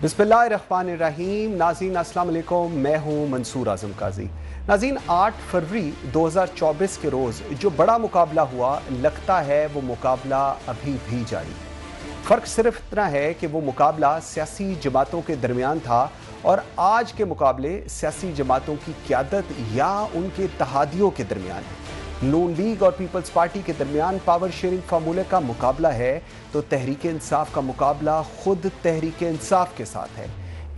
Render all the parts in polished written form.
बिस्मिल्लाहिर्रहमानिर्रहीम। नाज़रीन अस्सलाम वालेकुम, मैं हूँ मंसूर आज़म काजी। नाज़रीन 8 फरवरी 2024 के रोज़ जो बड़ा मुकाबला हुआ, लगता है वो मुकाबला अभी भी जारी है। फ़र्क सिर्फ इतना है कि वो मुकाबला सियासी जमातों के दरमियान था और आज के मुकाबले सियासी जमातों की क़यादत या उनके इत्तेहादियों के दरमियान है। नून लीग और पीपल्स पार्टी के दरमियान पावर शेयरिंग फार्मूले का मुकाबला है, तो तहरीक इंसाफ का मुकाबला खुद तहरीक इंसाफ के साथ है।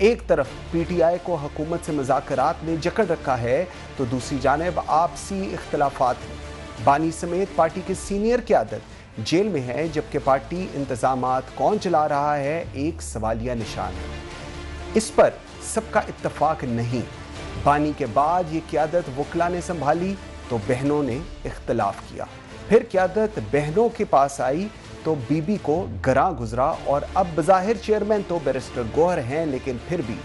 एक तरफ पीटीआई को हुकूमत से मुज़ाकरात में जकड़ रखा है, तो दूसरी जानिब आपसी इख्तलाफात हैं। बानी समेत पार्टी के सीनियर क़यादत जेल में है, जबकि पार्टी इंतज़ामात कौन चला रहा है एक सवालिया निशान है। इस पर सबका इत्तफाक नहीं। बानी के बाद ये क़यादत वकला ने संभाली तो बहनों ने इख्तलाफ किया, फिर क़यादत बहनों के पास आई तो बीबी को गरां गुजरा और अब बज़ाहिर चेयरमैन तो बैरिस्टर गौहर हैं, लेकिन फिर भी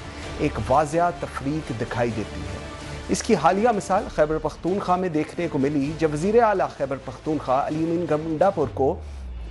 एक वाज़िया तफरीक दिखाई देती है। इसकी हालिया मिसाल खैबर पख्तूनख्वा में देखने को मिली, जब वज़ीर आला खैबर पख्तूनख्वा अली अमीन गंडापुर को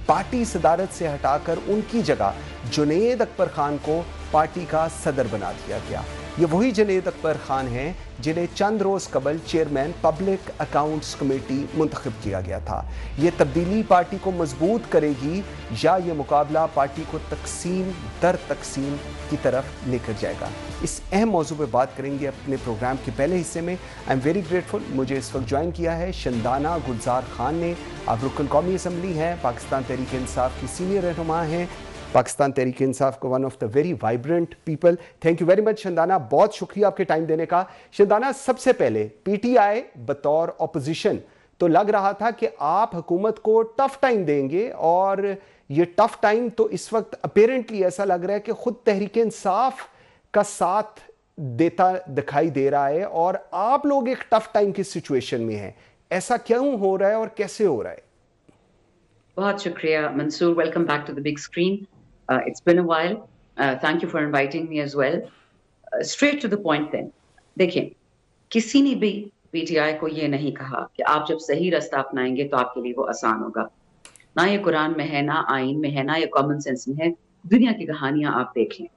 पार्टी सदारत से हटाकर उनकी जगह जुनैद अकबर खान को पार्टी का सदर बना दिया गया। ये वही जुनैद अकबर खान हैं जिन्हें चंद रोज़ कबल चेयरमैन पब्लिक अकाउंट्स कमेटी मुंतखब किया गया था। ये तब्दीली पार्टी को मजबूत करेगी या ये मुकाबला पार्टी को तकसीम दर तकसीम की तरफ लेकर जाएगा? इस अहम मौजू पर बात करेंगे अपने प्रोग्राम के पहले हिस्से में। आई एम वेरी ग्रेटफुल, मुझे इस वक्त ज्वाइन किया है शंदाना गुलजार खान ने। आप रुकन कौमी असम्बली हैं, पाकिस्तान तहरीक इंसाफ की सीनियर रहनुमा हैं, पाकिस्तान तहरीक इंसाफ को one of the very vibrant people. Thank you very much Shandana, बहुत शुक्रिया आपके टाइम देने का। शंदाना, सबसे पहले पीटीआई बतौर ऑपोजिशन तो लग रहा था कि आप हुकूमत को टफ टाइम देंगे, और ये टफ टाइम तो इस वक्त अपेरेंटली ऐसा लग रहा है कि खुद तहरीक इंसाफ का साथ देता दिखाई दे रहा है और आप लोग एक टफ टाइम की सिचुएशन में हैं। ऐसा क्यों हो रहा है और कैसे हो रहा है? बहुत शुक्रिया Mansoor, welcome back to the big screen. It's been a while. Thank you for inviting me as well. Straight to the point then. देखिए, किसी ने भी पीटीआई को ये नहीं कहा कि आप जब सही रास्ता अपनाएंगे तो आपके लिए वो आसान होगा। ना ये कुरान में है, ना आइन में है, ना ये कॉमन सेंस में है। दुनिया की कहानियां आप देख लें।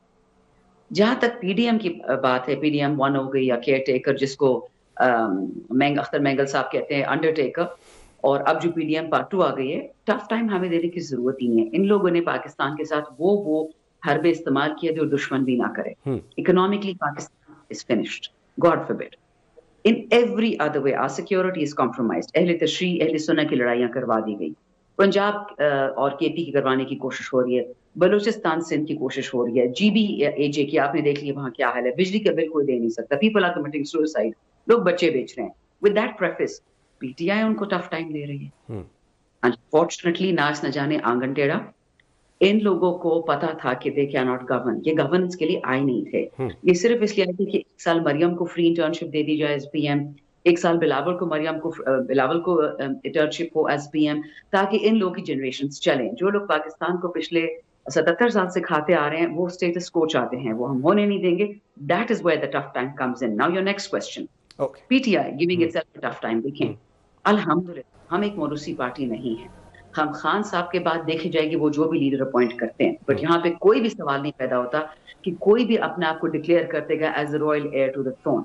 जहां तक पीडीएम की बात है, पीडीएम 1 हो गई या केयर टेकर, जिसको अख्तर मैंगल साहब कहते हैं, अंडरटेकर, और अब जो पीडीएम पार्ट 2 आ गई है, टफ टाइम हमें देने की जरूरत ही नहीं है। इन लोगों ने पाकिस्तान के साथ वो हरबे इस्तेमाल किए जो दुश्मन भी ना करे। Economically Pakistan is finished, god forbid. In every other way our security is compromised. अहले तशरीह, अहले सुन्ना की लड़ाइयां करवा दी गई। पंजाब और केपी की करवाने की कोशिश हो रही है, बलूचिस्तान सिंध की कोशिश हो रही है, जीबीएजे की आपने देख लिया वहां क्या हाल है। बिजली का बिल कोई दे नहीं सकता, पीपल आर कमिटिंग सुसाइड, लोग बच्चे बेच रहे हैं। विद दैट प्रेफिस, पीटीआई उनको टफ टाइम दे रही है। अनफॉर्चुनेटली नाच न जाने आंगन टेढ़ा। इन लोगों को पता था कि दे कैन नॉट गवर्न, ये गवर्नेंस के लिए आए नहीं थे। ये सिर्फ इसलिए आए थे कि 1 साल मरियम को फ्री इंटर्नशिप दे दी जाए एज पीएम, 1 साल बिलावल को इंटर्नशिप हो एज पीएम, ताकि इन लोगों की जनरेशन चलें। जो लोग पाकिस्तान को पिछले 77 साल से खाते आ रहे हैं, वो स्टेटस को चाहते हैं, वो हम होने नहीं देंगे। That is where the tough time comes in. Now your next question, PTI giving itself a tough time. देखें, अल्हम्दुलिल्लाह हम एक मोरूसी पार्टी नहीं है। हम खान साहब के बाद देखी जाएगी वो जो भी लीडर अपॉइंट करते हैं, बट यहाँ पे कोई भी सवाल नहीं पैदा होता कि कोई भी अपने आप को डिक्लेयर करतेगा as a royal heir to the throne.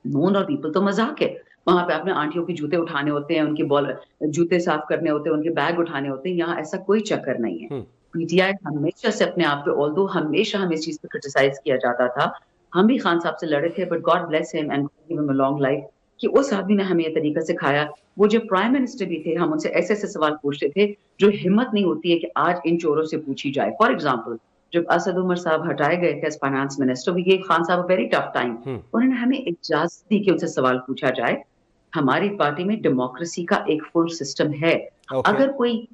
नून और पीपल तो मजाक है, वहां पे अपने आंटियों के जूते उठाने होते हैं, उनके जूते साफ करने होते हैं, उनके बैग उठाने होते हैं। यहाँ ऐसा कोई चक्कर नहीं है। पीटीआई हमेशा से अपने आप पे, ऑल्दो हमेशा हमें इस चीज पे क्रिटिसाइज किया जाता था, हम भी खान साहब से लड़े थे, but God bless him and give him a long life, कि उस आदमी ने हमें ये तरीका सिखाया। वो जो प्राइम मिनिस्टर भी थे, हम उनसे ऐसे ऐसे सवाल पूछते थे जो हिम्मत नहीं होती है कि आज इन चोरों से पूछी जाए। फॉर एग्जाम्पल, जब असद उमर साहब हटाए गए थे as finance minister, we gave Khan साहब वेरी टफ टाइम। उन्होंने हमें इजाजत दी कि उनसे सवाल पूछा जाए। हमारी पार्टी में डेमोक्रेसी का एक फुल सिस्टम है। अगर कोई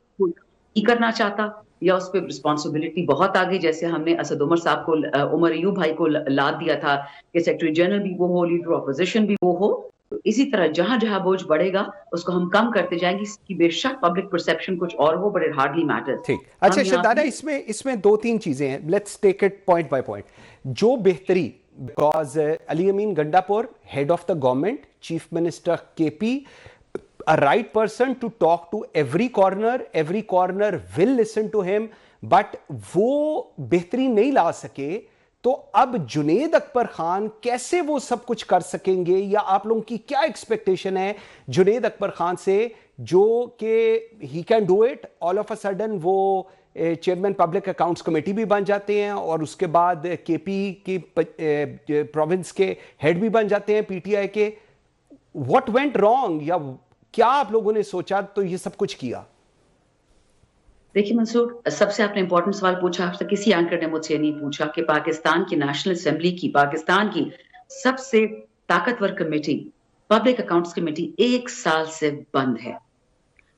करना चाहता या उस पर रिस्पॉन्सिबिलिटी बहुत आ गई, जैसे हमने असद उमर साहब को, उमर अयूब भाई को लाद दिया था कि सेक्रेटरी जनरल भी वो हो, लीडर ऑपोजिशन भी वो हो, तो इसी तरह जहां जहां बोझ बढ़ेगा उसको हम कम करते जाएंगे कि बेशक पब्लिक परसेप्शन कुछ और हो, बट इट हार्डली मैटर्स। ठीक, अच्छा शंदाना, इसमें 2-3 चीजें हैं, let's take it point by point. जो बेहतरी, because Ali Amin Gandapur, head of the government, chief minister KP, a right person to talk to every corner will listen to him, but वो बेहतरी नहीं ला सके تو اب جنید اکبر خان کیسے وہ سب کچھ کر سکیں گے، یا آپ لوگوں کی کیا ایکسپیکٹیشن ہے جنید اکبر خان سے، جو کہ he can do it all of a sudden وہ چیئرمین پبلک اکاؤنٹس کمیٹی بھی بن جاتے ہیں اور اس کے بعد کے پی کی پروونس کے ہیڈ بھی بن جاتے ہیں پی ٹی آئی کے. واٹ وینٹ رانگ، یا کیا آپ لوگوں نے سوچا تو یہ سب کچھ کیا؟ دیکھیے منصور، سب سے آپ نے امپورٹنٹ سوال پوچھا، آپ سے کسی اینکر نے مجھ سے نہیں پوچھا کہ پاکستان کی نیشنل اسمبلی کی، پاکستان کی سب سے طاقتور کمیٹی پبلک اکاؤنٹس کمیٹی 1 سال سے بند ہے.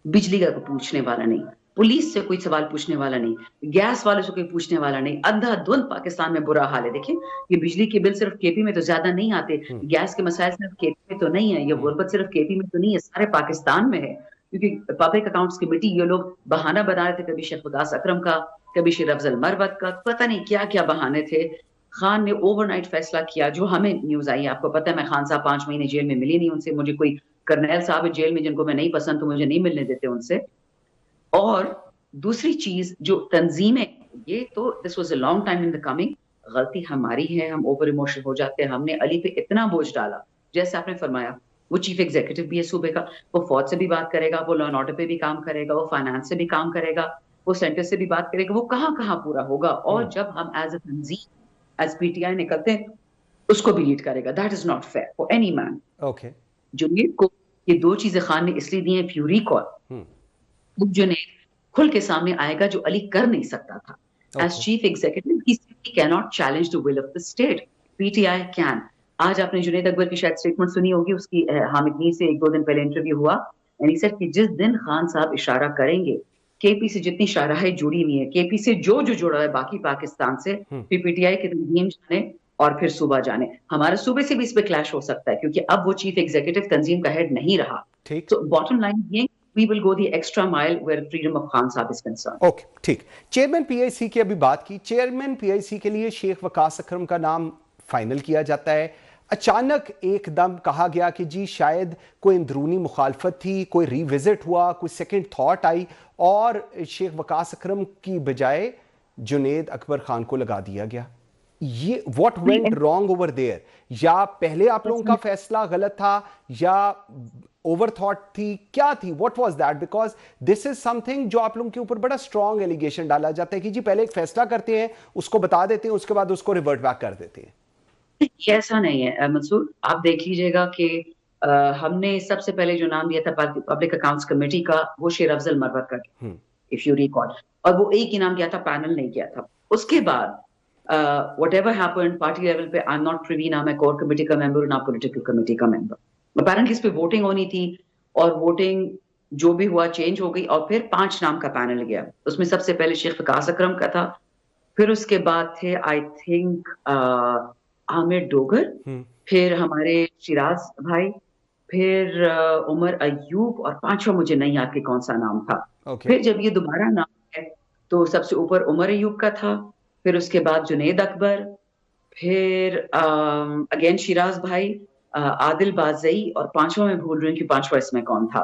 بجلی کا کوئی پوچھنے والا نہیں، پولیس سے کوئی سوال پوچھنے والا نہیں، گیس والے سے کوئی پوچھنے والا نہیں. اندھا دھند پاکستان میں برا حال ہے. دیکھیں یہ بجلی کے بل صرف کے پی میں تو زیادہ نہیں آتے، گیس کے مسائل صرف کے پی میں تو نہیں ہے، یہ غربت صرف کے پی میں تو نہیں ہے، سارے پاکستان میں ہے. کیونکہ پبلک اکاؤنٹس کمیٹی یہ لوگ بہانہ بنا رہے تھے، کبھی شیخ وقاص اکرم کا، کبھی شیر افضل مروت کا، پتہ نہیں کیا کیا بہانے تھے. خان نے اوور نائٹ فیصلہ کیا، جو ہمیں نیوز آئی ہے، آپ کو پتہ ہے میں خان صاحب 5 مہینے جیل میں ملی نہیں ان سے، مجھے کوئی کرنیل صاحب جیل میں جن کو میں نہیں پسند تو مجھے نہیں ملنے دیتے ان سے. اور دوسری چیز جو تنظیمیں، یہ تو this was a long time in the coming. غلطی ہماری ہے، ہم اوور ایموشنل ہو جاتے ہیں. ہم نے علی پہ اتنا بوجھ ڈالا، جیسے آپ نے فرمایا وہ چیف ایگزیکٹو بھی ہے صوبے کا، وہ فوج سے بھی بات کرے گا، وہ لا اینڈ آرڈر پہ بھی کام کرے گا، وہ فائنانس سے بھی کام کرے گا، وہ سینٹر سے بھی بات کرے گا. وہ کہاں کہاں پورا ہوگا؟ اور جب ہم ایز اے تنظیم، ایز پی ٹی آئی نکلتے ہیں، اس کو بھی لیڈ کرے گا. That is not fair for any man. Okay, Junaid کو یہ 2 چیزیں خان نے اس لیے دی ہیں، اف یو ریکال، جنید کھل کے سامنے آئے گا جو علی کر نہیں سکتا تھا. As chief executive he can not challenge the will of the state. P T I can. آج آپ نے جنید اکبر کی شاید اسٹیٹمنٹ سنی ہوگی، اس کی حامد میر سے 1-2 دن پہلے انٹرویو ہوا، اینڈ ہی سیڈ کہ جس دن خان صاحب اشارہ کریں گے، کے پی سے جتنی شاہراہیں جڑی ہوئی ہیں، کے پی سے جو جڑا ہے باقی پاکستان سے، پھر پی ٹی آئی کی تنظیم جانے اور پھر صوبہ جانے. ہمارے صوبے سے بھی اس پہ کلیش ہو سکتا ہے کیونکہ اب وہ چیف ایگزیکٹو تنظیم کا ہیڈ نہیں رہا. تو باٹم لائن یہ we will go the extra mile where freedom of Khan Sahab is concerned. Okay, ٹھیک. چیئرمین پی آئی سی کی ابھی بات کی، چیئرمین پی آئی سی کے لیے شیخ وقاص اکرم کا نام فائنل کیا جاتا ہے. اچانک ایک دم کہا گیا کہ جی شاید کوئی اندرونی مخالفت تھی، کوئی ری وزٹ ہوا، کوئی سیکنڈ تھاٹ آئی اور شیخ وقاص اکرم کی بجائے جنید اکبر خان کو لگا دیا گیا. یہ what went wrong over there? یا پہلے آپ لوگوں کا فیصلہ غلط تھا یا اوور تھاٹ تھی، کیا تھی؟ What was that? Because this is some thing جو آپ لوگوں کے اوپر بڑا اسٹرانگ ایلیگیشن ڈالا جاتا ہے کہ جی پہلے ایک فیصلہ کرتے ہیں، اس کو بتا دیتے ہیں، اس کے بعد اس کو ریورٹ بیک کر دیتے ہیں. ایسا نہیں ہے منصور. آپ دیکھ لیجئے گا کہ ہم نے سب سے پہلے جو نام دیا تھا پبلک اکاؤنٹس کمیٹی کا، وہ شیر افضل مروت کا، اف یو ریکال، اور وہ ایک ہی نام کیا تھا، پینل نہیں کیا تھا. اس کے بعد whatever happened پارٹی لیول پہ I'm not privy، نہ میں کور کمیٹی کا ممبر نہ پولیٹیکل کمیٹی کا ممبر. اپیرنٹلی اس پہ ووٹنگ ہونی تھی اور ووٹنگ جو بھی ہوا چینج ہو گئی، اور پھر 5 نام کا پینل گیا. اس میں سب سے پہلے شیخ وقاص اکرم کا تھا، پھر اس کے بعد تھے آئی تھنک عامر ڈوگر، پھر ہمارے شیراز بھائی، پھر عمر ایوب، اور 5واں مجھے نہیں یاد کہ کون سا نام تھا. پھر جب یہ دوبارہ نام ہے تو سب سے اوپر عمر ایوب کا تھا، پھر اس کے بعد جنید اکبر، پھر اگین شیراز بھائی، عادل بازئی، اور 5واں میں بھول رہی ہوں کہ 5واں اس میں کون تھا.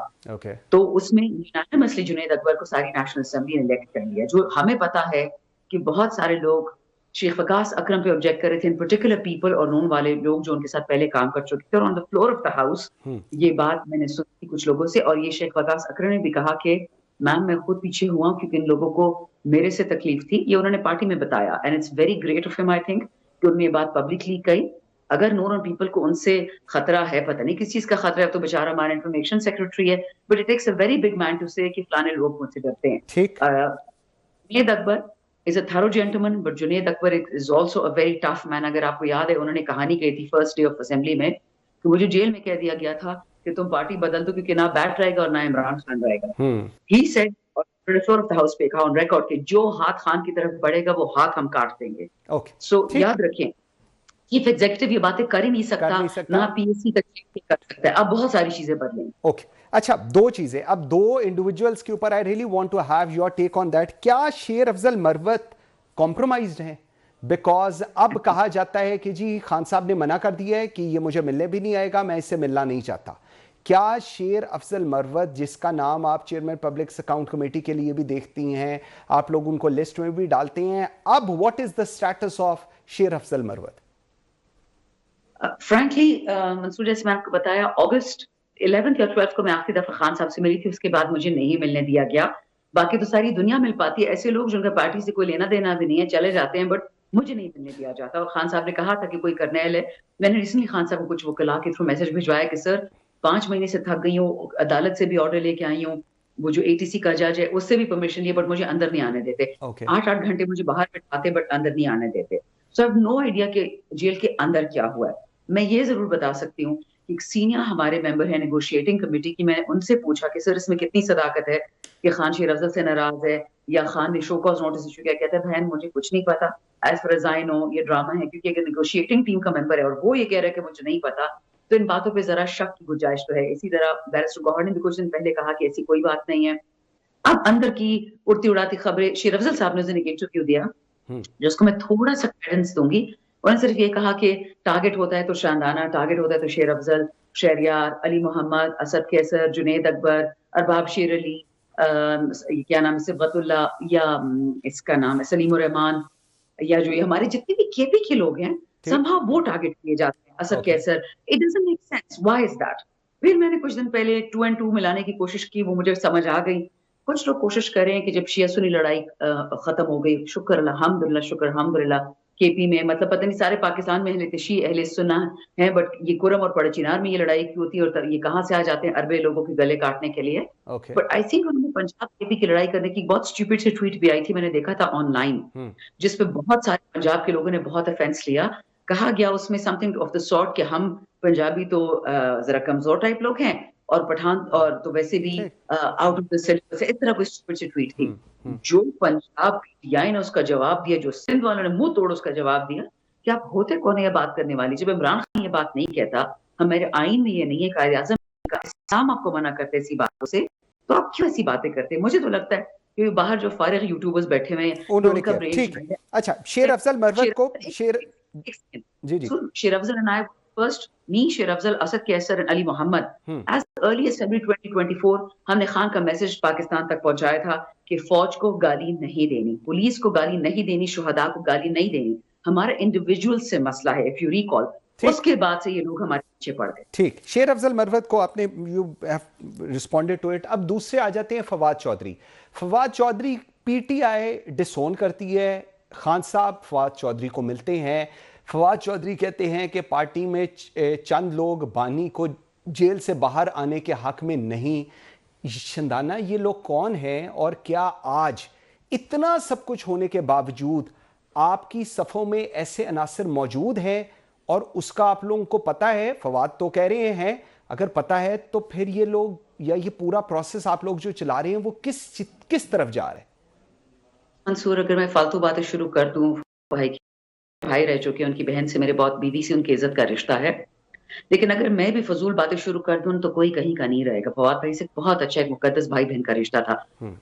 تو اس میں یونانیمسلی جنید اکبر کو ساری نیشنل اسمبلی نے الیکٹ کر لیا. جو ہمیں پتا ہے کہ بہت سارے لوگ شیخ وقاص اکرم پہ آبجیکٹ کر رہے تھے، ان پرٹیکولر پیپل اور نون والے لوگ جو ان کے ساتھ پہلے کام کر چکے تھے، اور on the floor of the house یہ بات میں نے سنی کچھ لوگوں سے. اور یہ شیخ وقاص اکرم نے بھی کہا کہ میم میں خود پیچھے ہوا ہوں کیونکہ ان لوگوں کو میرے سے تکلیف تھی. یہ انہوں نے پارٹی میں بتایا، and it's very great of ہم آئی تھنک کہ انہوں نے یہ بات پبلکلی کہی. اگر نور اور پیپل کو ان سے خطرہ ہے، پتہ نہیں کس چیز کا خطرہ ہے، تو بیچارہ ہمارا انفارمیشن سیکرٹری ہے، but it takes a very big man to say کہ فلانے لوگ مجھ سے ڈرتے ہیں. جنید اکبر is a thorough gentleman, but Junaid Akbar is also a very tough man. اگر آپ کو یاد ہے انہوں نے کہانی کہی تھی فرسٹ ڈے آف اسمبلی میں کہ مجھے جیل میں کہہ دیا گیا تھا کہ تم پارٹی بدل دو کیونکہ نہ بیٹ رہے گا اور نہ عمران خان رہے گا. He said اور فلور آف دا ہاؤس پہ کہا آن ریکارڈ کہ جو ہاتھ خان کی طرف بڑھے گا وہ ہاتھ ہم کاٹ دیں گے. سو یاد رکھیں چیف ایگزیکٹو یہ باتیں کر ہی نہیں سکتا، نہ پی ایس سی تک کر سکتا ہے. اب بہت ساری چیزیں بدلیں. اوکے، اچھا 2 چیزیں، اب 2 انڈیویجولز کے اوپر I really want to have your take on that. کیا شیر افضل مروت کمپرومائزڈ ہیں؟ بیکاز اب کہا جاتا ہے کہ جی خان صاحب نے منع کر دیا ہے کہ یہ مجھے ملنے بھی نہیں آئے گا، میں اس سے ملنا نہیں چاہتا. کیا شیر افضل مروت جس کا نام آپ چیئرمین پبلک اکاؤنٹ کمیٹی کے لیے بھی دیکھتی ہیں, آپ لوگ ان کو لسٹ میں بھی ڈالتے ہیں, اب what is the status of Sher Afzal Marwat? Frankly منصور, جیسے میں آپ کو بتایا, اگست 11 یا 12 کو میں آخری دفعہ خان صاحب سے ملی تھی, اس کے بعد مجھے نہیں ملنے دیا گیا. باقی تو ساری دنیا مل پاتی ہے, ایسے لوگ جن کا پارٹی سے کوئی لینا دینا بھی نہیں ہے چلے جاتے ہیں, بٹ مجھے نہیں ملنے دیا جاتا. اور خان صاحب نے کہا تھا کہ کوئی کرنیل ہے, میں نے ریسنٹلی خان صاحب کو کچھ وکلاء کے تھرو میسج بھجوایا کہ سر 5 مہینے سے تھک گئی ہوں, عدالت سے بھی آرڈر لے کے آئی ہوں, وہ جو ATC کا جج ہے اس سے بھی پرمیشن لیے, بٹ مجھے اندر نہیں آنے دیتے. 8 گھنٹے مجھے باہر بٹھاتے بٹ اندر نہیں آنے دیتے. سو آئی ہیو نو آئیڈیا کہ جیل کے اندر کیا ہوا ہے. میں یہ ضرور بتا سکتی ہوں کہ ایک سینئر ہمارے ممبر ہیں نیگوشیٹنگ کمیٹی کی, میں نے ان سے پوچھا کہ سر اس میں کتنی صداقت ہے کہ خان شیر افضل سے ناراض ہے یا خان نے شو کاز نوٹس ایشو کیا. کہتا ہے بہن مجھے کچھ نہیں پتا, ایز فار ایز آئی نو یہ ڈرامہ ہے, کیونکہ اگر نیگوشیٹنگ ٹیم کا ممبر ہے اور وہ یہ کہہ رہا ہے کہ مجھے نہیں پتا, تو ان باتوں پہ ذرا شک کی گنجائش تو ہے. اسی طرح بیرسٹر گوہر نے بھی کچھ دن پہلے کہا کہ ایسی کوئی بات نہیں ہے. اب اندر کی اڑتی اڑاتی خبریں, شیر افضل صاحب نے اسے نگیٹو کیوں دیا, جس کو میں تھوڑا سا گائیڈنس دوں گی. انہوں نے صرف یہ کہا کہ ٹارگٹ ہوتا ہے تو شاندانہ, ٹارگٹ ہوتا ہے تو شیر افضل, شہریار, علی محمد, اسد کیسر, جنید اکبر, ارباب شیر علی, کیا نام ہے, صبغت اللہ, یا اس کا نام ہے سلیم الرحمان, یا جو یہ ہمارے جتنے بھی KP کے لوگ ہیں somehow وہ ٹارگٹ کیے جاتے ہیں. اسد کیسر, it doesn't make sense, why is that? پھر میں نے کچھ دن پہلے 2 and 2 ملانے کی کوشش کی, وہ مجھے سمجھ آ گئی. کچھ لوگ کوشش کر رہے ہیں کہ جب شیعہ سنی لڑائی ختم ہو گئی, شکر الحمدللہ, شکر الحمدللہ, KP میں مطلب پتہ نہیں سارے پاکستان میں اہل شیعہ اہل سنہ ہیں, بٹ یہ کرم اور پڑ چنار میں یہ لڑائی کی ہوتی ہے, اور یہ کہاں سے آ جاتے ہیں عربے لوگوں کے گلے کاٹنے کے لیے. بٹ آئی تھنک انہوں نے پنجاب KP کی لڑائی کرنے کی بہت اسٹوپڈ سے ٹویٹ بھی آئی تھی, میں نے دیکھا تھا آن لائن, جس پہ بہت سارے پنجاب کے لوگوں نے بہت افینس لیا. کہا گیا اس میں some thing of the sort کہ ہم پنجابی تو ذرا کمزور ٹائپ لوگ ہیں, اور پٹھان اور تو ویسے بھی آؤٹ آف دا سیلیبس, اس طرح کوئی اسٹوپڈ سی ٹویٹ تھی. جو پنجاب PTI نے اس کا جواب دیا, جو سندھ والوں نے منہ توڑ اس کا جواب دیا کہ آپ ہوتے کون ہے یہ بات کرنے والی. جب عمران خان یہ بات نہیں کہتا, ہمارے آئین میں یہ نہیں ہے, قائد اعظم کا اسلام آپ کو منع کرتے ایسی باتوں سے, تو آپ کیوں ایسی باتیں کرتے ہیں؟ مجھے تو لگتا ہے کہ باہر جو فارغ یوٹیوبرز بیٹھے ہوئے ہیں انہوں نے کیا, ٹھیک ہے. اچھا, شیر افضل مروت کو شیر افضل and I first, me, شیر افضل, اسد کیسر and Ali Muhammad, as early as February 2024 ہم نے خان کا میسج پاکستان تک پہنچایا تھا کہ فوج کو گالی نہیں دینی, پولیس کو گالی نہیں دینی, شہداء کو گالی نہیں دینی, ہمارا انڈیویجول سے مسئلہ ہے. if you recall, اس کے بعد سے یہ لوگ ہمارے پیچھے پڑ گئے. ٹھیک, شیر افضل مروت کو آپ نے you have responded to it. اب دوسرے آ جاتے ہیں فواد چودھری. فواد چودھری PTI ڈسون کرتی ہے, خان صاحب فواد چودھری کو ملتے ہیں, فواد چودھری کہتے ہیں کہ پارٹی میں چند لوگ بانی کو جیل سے باہر آنے کے حق میں نہیں. شندانہ یہ لوگ کون ہیں, اور کیا آج اتنا سب کچھ ہونے کے باوجود آپ کی صفوں میں ایسے عناصر موجود ہیں اور اس کا آپ لوگوں کو پتہ ہے؟ فواد تو کہہ رہے ہیں اگر پتہ ہے تو پھر یہ لوگ یا یہ پورا پروسیس آپ لوگ جو چلا رہے ہیں وہ کس طرف جا رہے ہیں؟ منصور, اگر میں فالتو باتیں شروع کر دوں, بھائی رہ چکے, ان کی بہن سے میرے بہت بیوی سے ان کی عزت کا رشتہ ہے, لیکن اگر میں بھی فضول باتیں شروع کر دوں تو کوئی کہیں کا نہیں رہے گا. فواد بھائی سے بہت اچھا ایک مقدس بھائی بہن کا رشتہ تھا.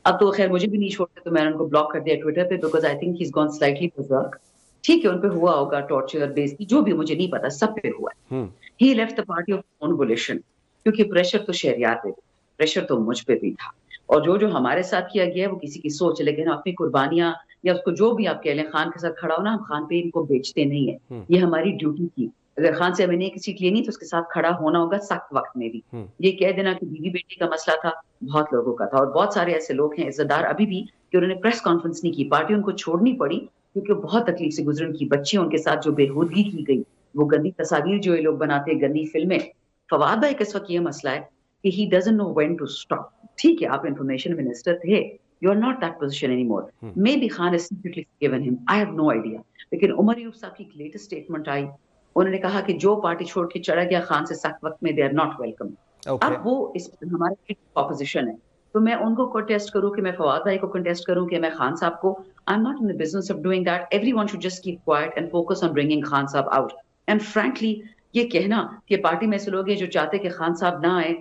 اب تو خیر مجھے بھی نہیں چھوڑتے, تو میں نے ان کو بلاک کر دیا ٹویٹر پہ, because I think he is gone slightly berserk. ٹھیک ہے, ان پہ ہوا ہوگا ٹارچر, بےزتی, جو بھی, مجھے نہیں پتا, سب پہ ہوا ہے. He left the party of own volition, کیونکہ پریشر تو شہریار پہ تھا, پریشر تو مجھ پہ بھی تھا, اور جو ہمارے ساتھ کیا گیا ہے وہ کسی کی سوچ ہے, لیکن ہم اپنی قربانیاں یا اس کو جو بھی آپ کہہ لیں, خان کے ساتھ کھڑا ہونا, ہم خان پہ ان کو بیچتے نہیں ہیں, یہ ہماری ڈیوٹی تھی. اگر خان سے ہمیں نے ایک سیٹ لینی تو اس کے ساتھ کھڑا ہونا ہوگا سخت وقت میں بھی. یہ کہہ دینا کہ بیوی بیٹی کا مسئلہ تھا, بہت لوگوں کا تھا, اور بہت سارے ایسے لوگ ہیں عزت دار ابھی بھی کہ انہوں نے پریس کانفرنس نہیں کی, پارٹی ان کو چھوڑنی پڑی کیونکہ وہ بہت تکلیف سے گزرن کی بچیاں ان کے ساتھ جو بےہودگی کی گئی, وہ گندی تصاویر جو یہ لوگ بناتے ہیں, گندی فلمیں. فواد بھائی کا اس وقت یہ مسئلہ ہے کہ he doesn't know when to stop. ٹھیک ہے, آپ انفارمیشن منسٹر تھے, you are not that position anymore. Maybe Khan has secretly forgiven him. I have no idea. لیکن عمر ایوب صاحب کی لیٹسٹ اسٹیٹمنٹ آئی, انہوں نے کہا کہ جو پارٹی چھوڑ کے چڑھا گیا خان سے سخت وقت میں, they are not welcome. اب وہ اس ہمارے اپوزیشن ہے, تو میں ان کو کنٹیسٹ کروں کہ میں فواد بھائی کو کنٹیسٹ کروں کہ میں خان صاحب کو, I'm not in the business of doing that. Everyone should just keep quiet and focus on bringing Khan صاحب out. And frankly, یہ کہنا کہ پارٹی میں سے لوگ ہیں جو چاہتے کہ خان صاحب نہ آئے,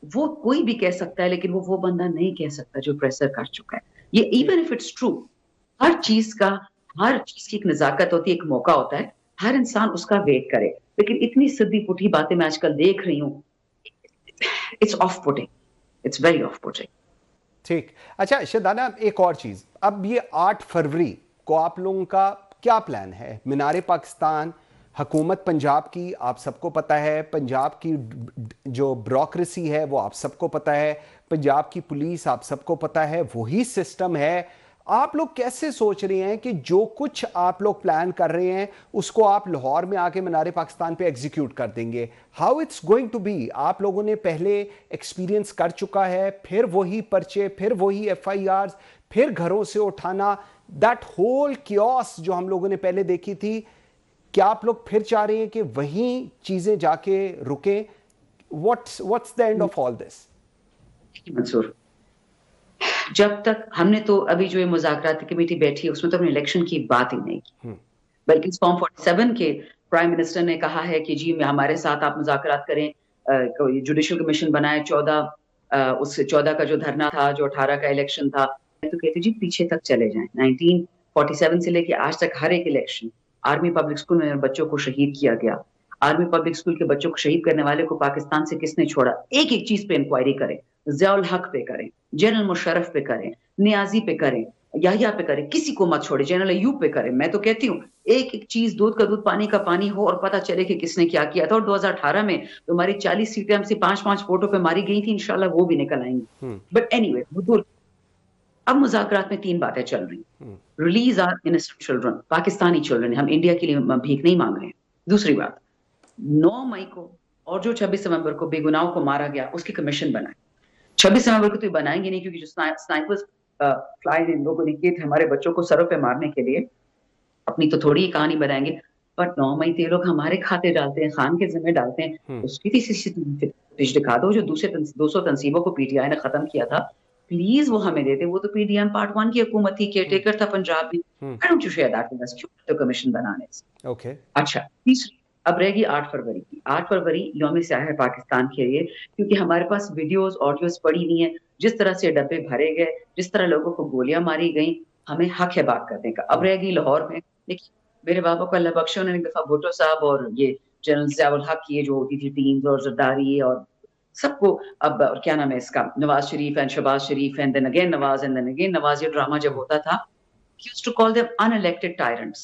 وہ کوئی بھی کہہ سکتا ہے, لیکن وہ بندہ نہیں کہہ سکتا جو پریسر کر چکا ہے. یہ ایون اف اٹس ٹرو, ہر چیز کی ایک نزاکت ہوتی ہے, ایک موقع ہوتا ہے, ہر انسان اس کا ویٹ کرے. لیکن اتنی سدی پٹھی باتیں میں آج کل دیکھ رہی ہوں, It's off-putting. It's very off-putting. ठीक. अच्छा शदाना, एक और चीज़, अब ये 8 फरवरी को आप लोगों का क्या प्लान है? मीनारे पाकिस्तान, हुकूमत पंजाब की आप सबको पता है, पंजाब की जो ब्यूरोक्रेसी है वो आप सबको पता है, पंजाब की पुलिस आप सबको पता है, वही सिस्टम है. आप लोग कैसे सोच रहे हैं कि जो कुछ आप लोग प्लान कर रहे हैं उसको आप लाहौर में आके मीनारे पाकिस्तान पे एग्जीक्यूट कर देंगे? How it's going to be? आप लोगों ने पहले एक्सपीरियंस कर चुका है, फिर वही पर्चे, फिर वही FIRs, फिर घरों से उठाना, दैट होल कियोस जो हम लोगों ने पहले देखी थी, क्या आप लोग फिर चाह रहे हैं कि वही चीजें जाके रुकें? What's the end of all this? Mansoor, जब तक हमने तो अभी जो ये मुज़ाकराती कमेटी बैठी है उसमें तो हमने इलेक्शन की बात ही नहीं की, बल्कि फॉर्म 47 के प्राइम मिनिस्टर ने कहा है कि जी हमारे साथ आप मुज़ाकरात करें, जुडिशल कमीशन बनाए, 14 का जो धरना था, जो 18 का इलेक्शन था, तो कहते जी पीछे तक चले जाएं. 1947 से लेके आज तक हर एक इलेक्शन आर्मी पब्लिक स्कूल में बच्चों को शहीद किया गया. आर्मी पब्लिक स्कूल के बच्चों को शहीद करने वाले को पाकिस्तान से किसने छोड़ा? एक एक चीज पे इंक्वायरी करें, ज़ियाउल हक पे करें, जनरल मुशर्रफ पे करें, नियाजी पे करें, याहिया पे करें, किसी को मत छोड़े, जनरल अयूब पे करें. मैं तो कहती हूँ एक एक चीज, दूध का दूध पानी का पानी हो और पता चले कि किसने क्या किया था. और 2018 में तो हमारी 40 सीटें हमसे 5-5 वोटों पे मारी गई थी, इंशाल्लाह वो भी निकल आएंगी. बट एनीवे, अब मुज़ाकरात में 3 बातें चल रही हैं. Release our innocent children, Pakistani children, हम इंडिया के लिए भीख नहीं मांग रहे हैं. दूसरी बात, 9 मई को और जो 26 नवंबर को बेगुनाहों को मारा गया उसकी कमीशन बनाए. 26 नवंबर को तो बनाएंगे नहीं, क्योंकि जो स्नाइपर्स फ्लाई इन लोगों ने किए थे हमारे बच्चों को सरों पे मारने के लिए, अपनी तो थोड़ी ही कहानी बनाएंगे. बट 9 मई ते लोग हमारे खाते डालते हैं, खान के जिम्मे डालते हैं, उसकी फिश दिखा दो. जो दूसरे 200 तंजीमों को PTI ने खत्म किया था, प्लीज वो हमें देते. वो तो PDM पार्ट 1 की हुकूमत थी, केयरटेकर था पंजाब में. I don't you share that with us, क्यों तो कमीशन बनाने से. ओके. अच्छा, तीसरी अब रहेगी 8 फरवरी की. 8 फरवरी यौम सियाह है पाकिस्तान के लिए, क्योंकि हमारे पास वीडियोस ऑडियोस पड़ी हुई हैं, जिस तरह से डब्बे भरे गए, जिस तरह लोगों को गोलियां मारी गई, हमें हक है बात करने का. अब रहेगी लाहौर में. देखिए, मेरे बाबा को अल्लाह बख्शे, उन्होंने एक दफा भुट्टो साहब और ये जनरल ज़ियाउल हक की जो होती थी टीम्स और जरदारी और सबको, अब क्या नाम है इसका, Nawaz Sharif and Shahbaz Sharif and then again Nawaz and then again Nawaz, ये ड्रामा जब होता था, used to call them unelected tyrants.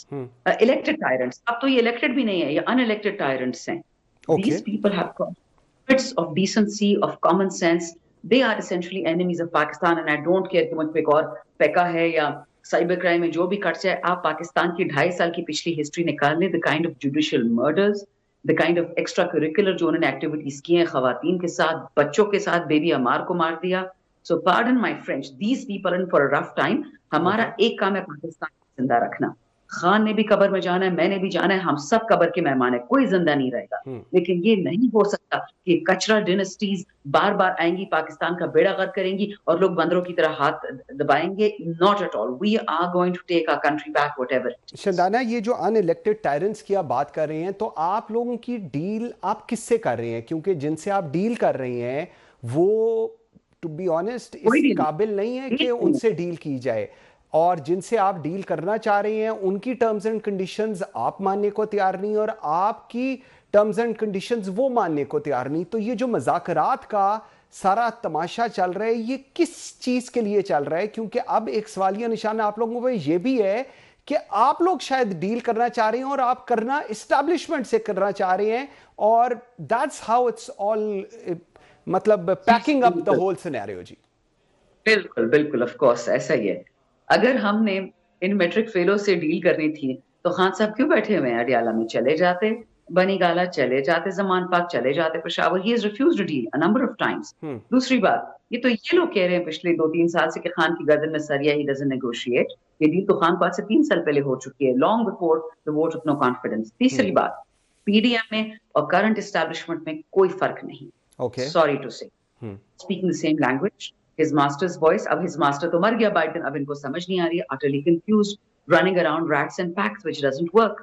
Elected tyrants. अब तो ये elected भी नहीं है, ये unelected tyrants हैं. Okay. These people have got bits of decency, of common sense. They are essentially enemies of Pakistan, and I don't care कि मुझ पे एक और पैका है या साइबर क्राइम में जो भी कट जाए. आप पाकिस्तान की 2.5 साल की पिछली हिस्ट्री निकाल लें, the kind of judicial murders, the kind of extra curricular जो उन्होंने एक्टिविटीज की हैं खवातीन के साथ, बच्चों के साथ, बेबी अमार को मार दिया. So pardon my French, these people are in for a rough time. हमारा एक काम है पाकिस्तान को जिंदा रखना. खान ने भी कब्र में जाना है, मैंने भी जाना है, हम सब कब्र के मेहमान है, कोई जिंदा नहीं रहेगा. लेकिन ये नहीं हो सकता कि कचरा डिनेस्टीज बार बार आएंगी, पाकिस्तान का बेड़ा गर्क करेंगी और लोग बंदरों की तरह हाथ दबाएंगे. Not at all. We are going to take our country back whatever. Shandana, ये जो अनइलेक्टेड टायरेंट्स की आप बात कर रहे हैं, तो आप लोगों की डील आप किससे कर रहे हैं? क्योंकि जिनसे आप डील कर रहे हैं वो टू बी ऑनेस्ट इस काबिल नहीं है कि उनसे डील की जाए, और जिनसे आप डील करना चाह रहे हैं उनकी टर्म्स एंड कंडीशंस आप मानने को तैयार नहीं और आपकी टर्म्स एंड कंडीशंस वो मानने को तैयार नहीं. तो ये जो मुज़ाकरात का सारा तमाशा चल रहा है, ये किस चीज़ के लिए चल रहा है? क्योंकि अब एक सवालिया निशान आप लोगों पर ये भी है कि आप लोग शायद डील करना चाह रहे हैं और आप करना इस्टेब्लिशमेंट से करना चाह रहे हैं, और दैट्स हाउ इट्स ऑल, मतलब packing up the whole scenario. जी बिल्कुल बिल्कुल, ऑफ कोर्स ऐसा ही है. अगर हमने इन मैट्रिक फेलो से डील करनी थी तो खान साहब क्यों बैठे हुए हैं? अडियाला में चले जाते, बनी गाला चले जाते, जमान पाक चले जाते, Peshawar. He has refused to deal a number of times. दूसरी बात, ये तो ये लोग कह रहे हैं पिछले 2-3 साल से कि खान की गर्दन में सरिया, ही डजंट नेगोशिएट. ये डील तो खान पाक से 3 साल पहले हो चुकी है, long before the vote of no confidence. तीसरी बात, PDM में और करंट एस्टैब्लिशमेंट में कोई फर्क नहीं. सॉरी टू से, speaking the same language, his master's voice. अब his master तो मर गया Biden, अब इनको समझ नहीं आ रही है, utterly confused, running around rats and packs, which doesn't work.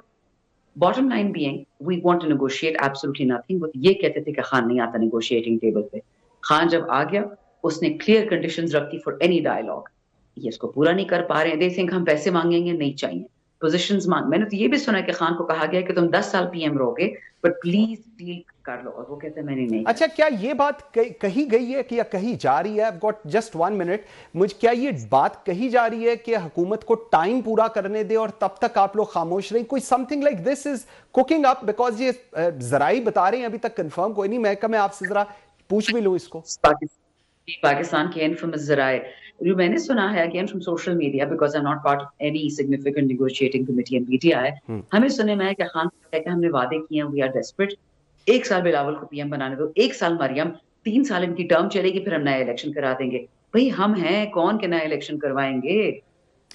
Bottom line being, we want to negotiate absolutely nothing. वो ये कहते थे कि खान नहीं आता negotiating table पे. खान जब आ गया, उसने clear conditions रखी for any dialogue. ये इसको पूरा नहीं कर पा रहे हैं. They think हम पैसे मांगेंगे, नहीं चाहिए. पोजीशंस मांग, मैंने तो ये भी सुना है कि खान को कहा गया है कि तुम 10 साल पीएम रहोगे बट प्लीज डील कर लो, और वो कहते हैं मैंने नहीं। अच्छा, क्या ये बात कही गई है कि या कही जा रही है? I've got just 1 minute, मुझ क्या ये बात कही जा रही है कि हुकूमत को टाइम पूरा करने दे और तब तक आप लोग खामोश रहें? कोई something like this is cooking up, because ये जराई बता रहे हैं, अभी तक कंफर्म कोई नहीं। मैं आपसे जरा पूछ भी लूं इसको। पाकिस्तान के इनफेमस जराए, जो मैंने सुना है again from social media, because I am not part of any significant negotiating committee and PTI, हमें सुनने में है कि खान कहता है कि हमने वादे किए हैं, वी आर डेस्परेट, 1 साल बिलावल को पीएम बनाने दो, 1 साल मरियम, 3 साल इनकी टर्म चलेगी, फिर हम नया इलेक्शन करा देंगे। भाई हम हैं कौन के नया इलेक्शन करवाएंगे?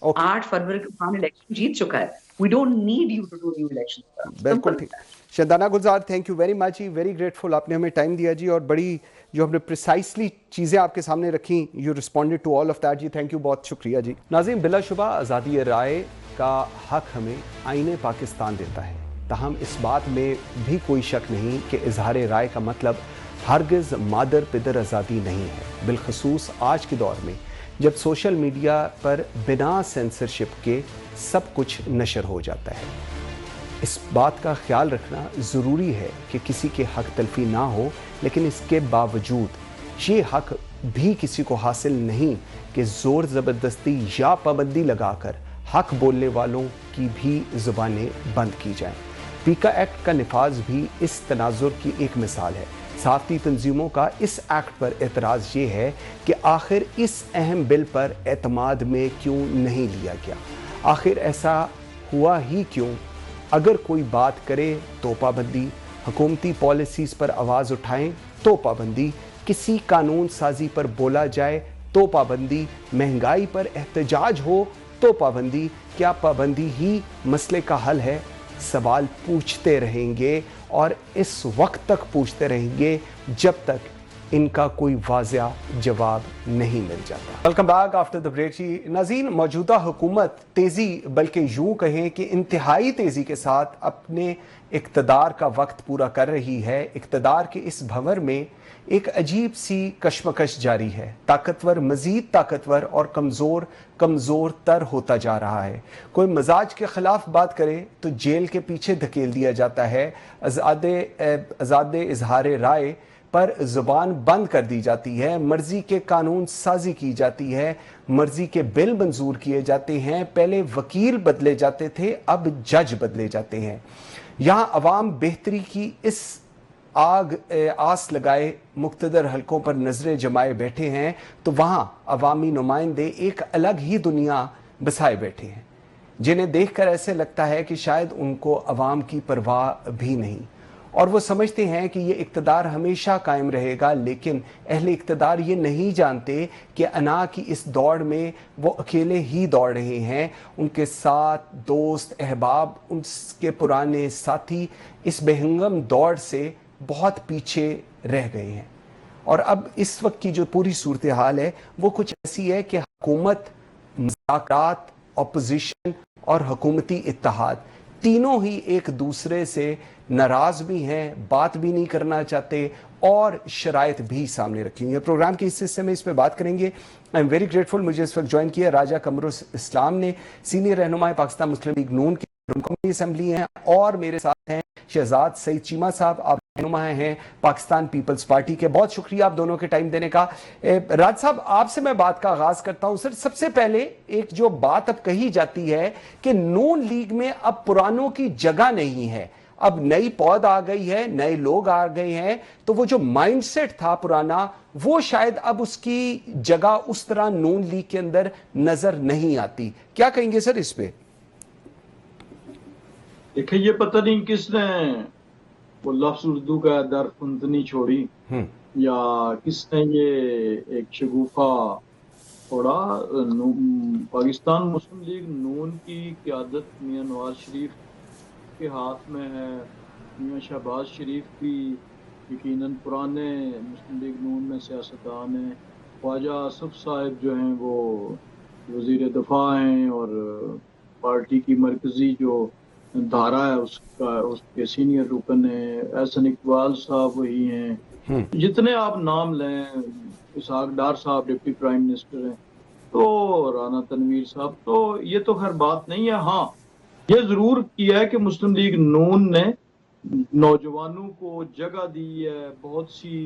8 फरवरी को खान इलेक्शन जीत चुका है, we don't need you to do new election. बिल्कुल ठीक। Shandana Gulzar, thank you very much जी, वेरी ग्रेटफुल, आपने हमें टाइम दिया जी, और बड़ी जो हमने प्रिसाइसली चीज़ें आपके सामने रखी, you responded to all of that जी, थैंक यू, बहुत शुक्रिया जी। नाज़रीन, बिलाशुबा आज़ादी राय का हक हमें आईने पाकिस्तान देता है, ताहम इस बात में भी कोई शक नहीं कि इजहार राय का मतलब हरगिज़ मादर पिदर आज़ादी नहीं है, बिलखसूस आज के दौर में जब सोशल मीडिया पर बिना सेंसरशिप के सब कुछ नशर हो जाता है। इस बात का ख्याल रखना ज़रूरी है कि किसी के हक तलफी ना हो, लेकिन इसके बावजूद ये हक भी किसी को हासिल नहीं कि ज़ोर ज़बरदस्ती या पाबंदी लगाकर हक बोलने वालों की भी ज़ुबानें बंद की जाएं। पीका एक्ट का निफाज भी इस तनाजुर की एक मिसाल है। सहाफ़ती तंजीमों का इस एक्ट पर एतराज़ ये है कि आखिर इस अहम बिल पर एतमाद में क्यों नहीं लिया गया, आखिर ऐसा हुआ ही क्यों? अगर कोई बात करे तो पाबंदी, हुकूमती पॉलिसीज़ पर आवाज़ उठाएं तो पाबंदी, किसी कानून साजी पर बोला जाए तो पाबंदी, महंगाई पर एहतजाज हो तो पाबंदी। क्या पाबंदी ही मसले का हल है? सवाल पूछते रहेंगे और इस वक्त तक पूछते रहेंगे जब तक इनका कोई वाज़ेह जवाब नहीं मिल जाता। Welcome back after the break जी। नाज़रीन, मौजूदा हुकूमत तेज़ी, बल्कि यूँ कहें कि इंतहाई तेज़ी के साथ अपने इक़्तिदार का वक्त पूरा कर रही है। इक़्तिदार के इस भंवर में एक अजीब सी कशमकश जारी है। ताकतवर मज़ीद ताकतवर और कमज़ोर कमज़ोर तर होता जा रहा है। कोई मजाज के ख़िलाफ़ बात करे तो जेल के पीछे धकेल दिया जाता है। आज़ाद इजहार राय पर ज़ुबान बंद कर दी जाती है। मर्ज़ी के कानून साजी की जाती है, मर्ज़ी के बिल मंजूर किए जाते हैं। पहले वकील बदले जाते थे, अब जज बदले जाते हैं। यहाँ अवाम बेहतरी की इस आस लगाए मुख्तदर हलकों पर नजरें जमाए बैठे हैं, तो वहाँ अवामी नुमाइंदे एक अलग ही दुनिया बसाए बैठे हैं, जिन्हें देखकर ऐसे लगता है कि शायद उनको अवाम की परवाह भी नहीं, और वो समझते हैं कि ये इक़्तिदार हमेशा कायम रहेगा। लेकिन अहले इक़्तिदार ये नहीं जानते कि अना की इस दौड़ में वो अकेले ही दौड़ रहे हैं। उनके साथ दोस्त, अहबाब, उनके पुराने साथी इस बेहंगम दौड़ से बहुत पीछे रह गए हैं। और अब इस वक्त की जो पूरी सूरत हाल है वो कुछ ऐसी है कि हुकूमत, मुज़ाकरात, अपोजिशन और हुकूमती इत्तेहाद तीनों ही एक दूसरे से नाराज़ भी हैं, बात भी नहीं करना चाहते, और शराइत भी सामने रखी हुई है। प्रोग्राम के इस हिस्से में इस पर बात करेंगे। आई एम वेरी ग्रेटफुल, मुझे इस वक्त ज्वाइन किया राजा कमरुल इस्लाम ने, सीनियर रहनुमा पाकिस्तान मुस्लिम लीग नून की कौमी असम्बली हैं, और मेरे साथ हैं शहजाद सईद चीमा साहब, आप रहनुमा हैं पाकिस्तान पीपल्स पार्टी के। बहुत शुक्रिया आप दोनों के टाइम देने का। राज साहब, आपसे मैं बात का आगाज करता हूं। सर, सबसे पहले एक जो बात अब कही जाती है कि नून लीग में अब पुरानों की जगह नहीं है, अब नई पौध आ गई है, नए लोग आ गए हैं, तो वो जो माइंडसेट था पुराना, वो शायद अब उसकी जगह उस तरह नून लीग के अंदर नजर नहीं आती। क्या कहेंगे सर इस पे? देखिए, ये पता नहीं किसने वो लफ्ज उर्दू का दरफुंदनी छोड़ी या किसने ये एक शगुफा छोड़ा। पाकिस्तान मुस्लिम लीग नून की क़यादत मियां नवाज शरीफ के हाथ में है। मियां शहबाज शरीफ भी यकीनन पुराने मुस्लिम लीग नून में सियासतदान हैं। ख्वाजा आसफ साहब जो हैं वो वज़ीर दफा हैं, और पार्टी की मरकजी जो धारा है उसके सीनियर रुकन है। एहसन इकबाल साहब वही हैं। जितने आप नाम लें, इसहाक डार साहब डिप्टी प्राइम मिनिस्टर हैं, तो राना तनवीर साहब, तो ये तो खैर बात नहीं है। हाँ, یہ ضرور کیا ہے کہ مسلم لیگ نون نے نوجوانوں کو جگہ دی ہے، بہت سی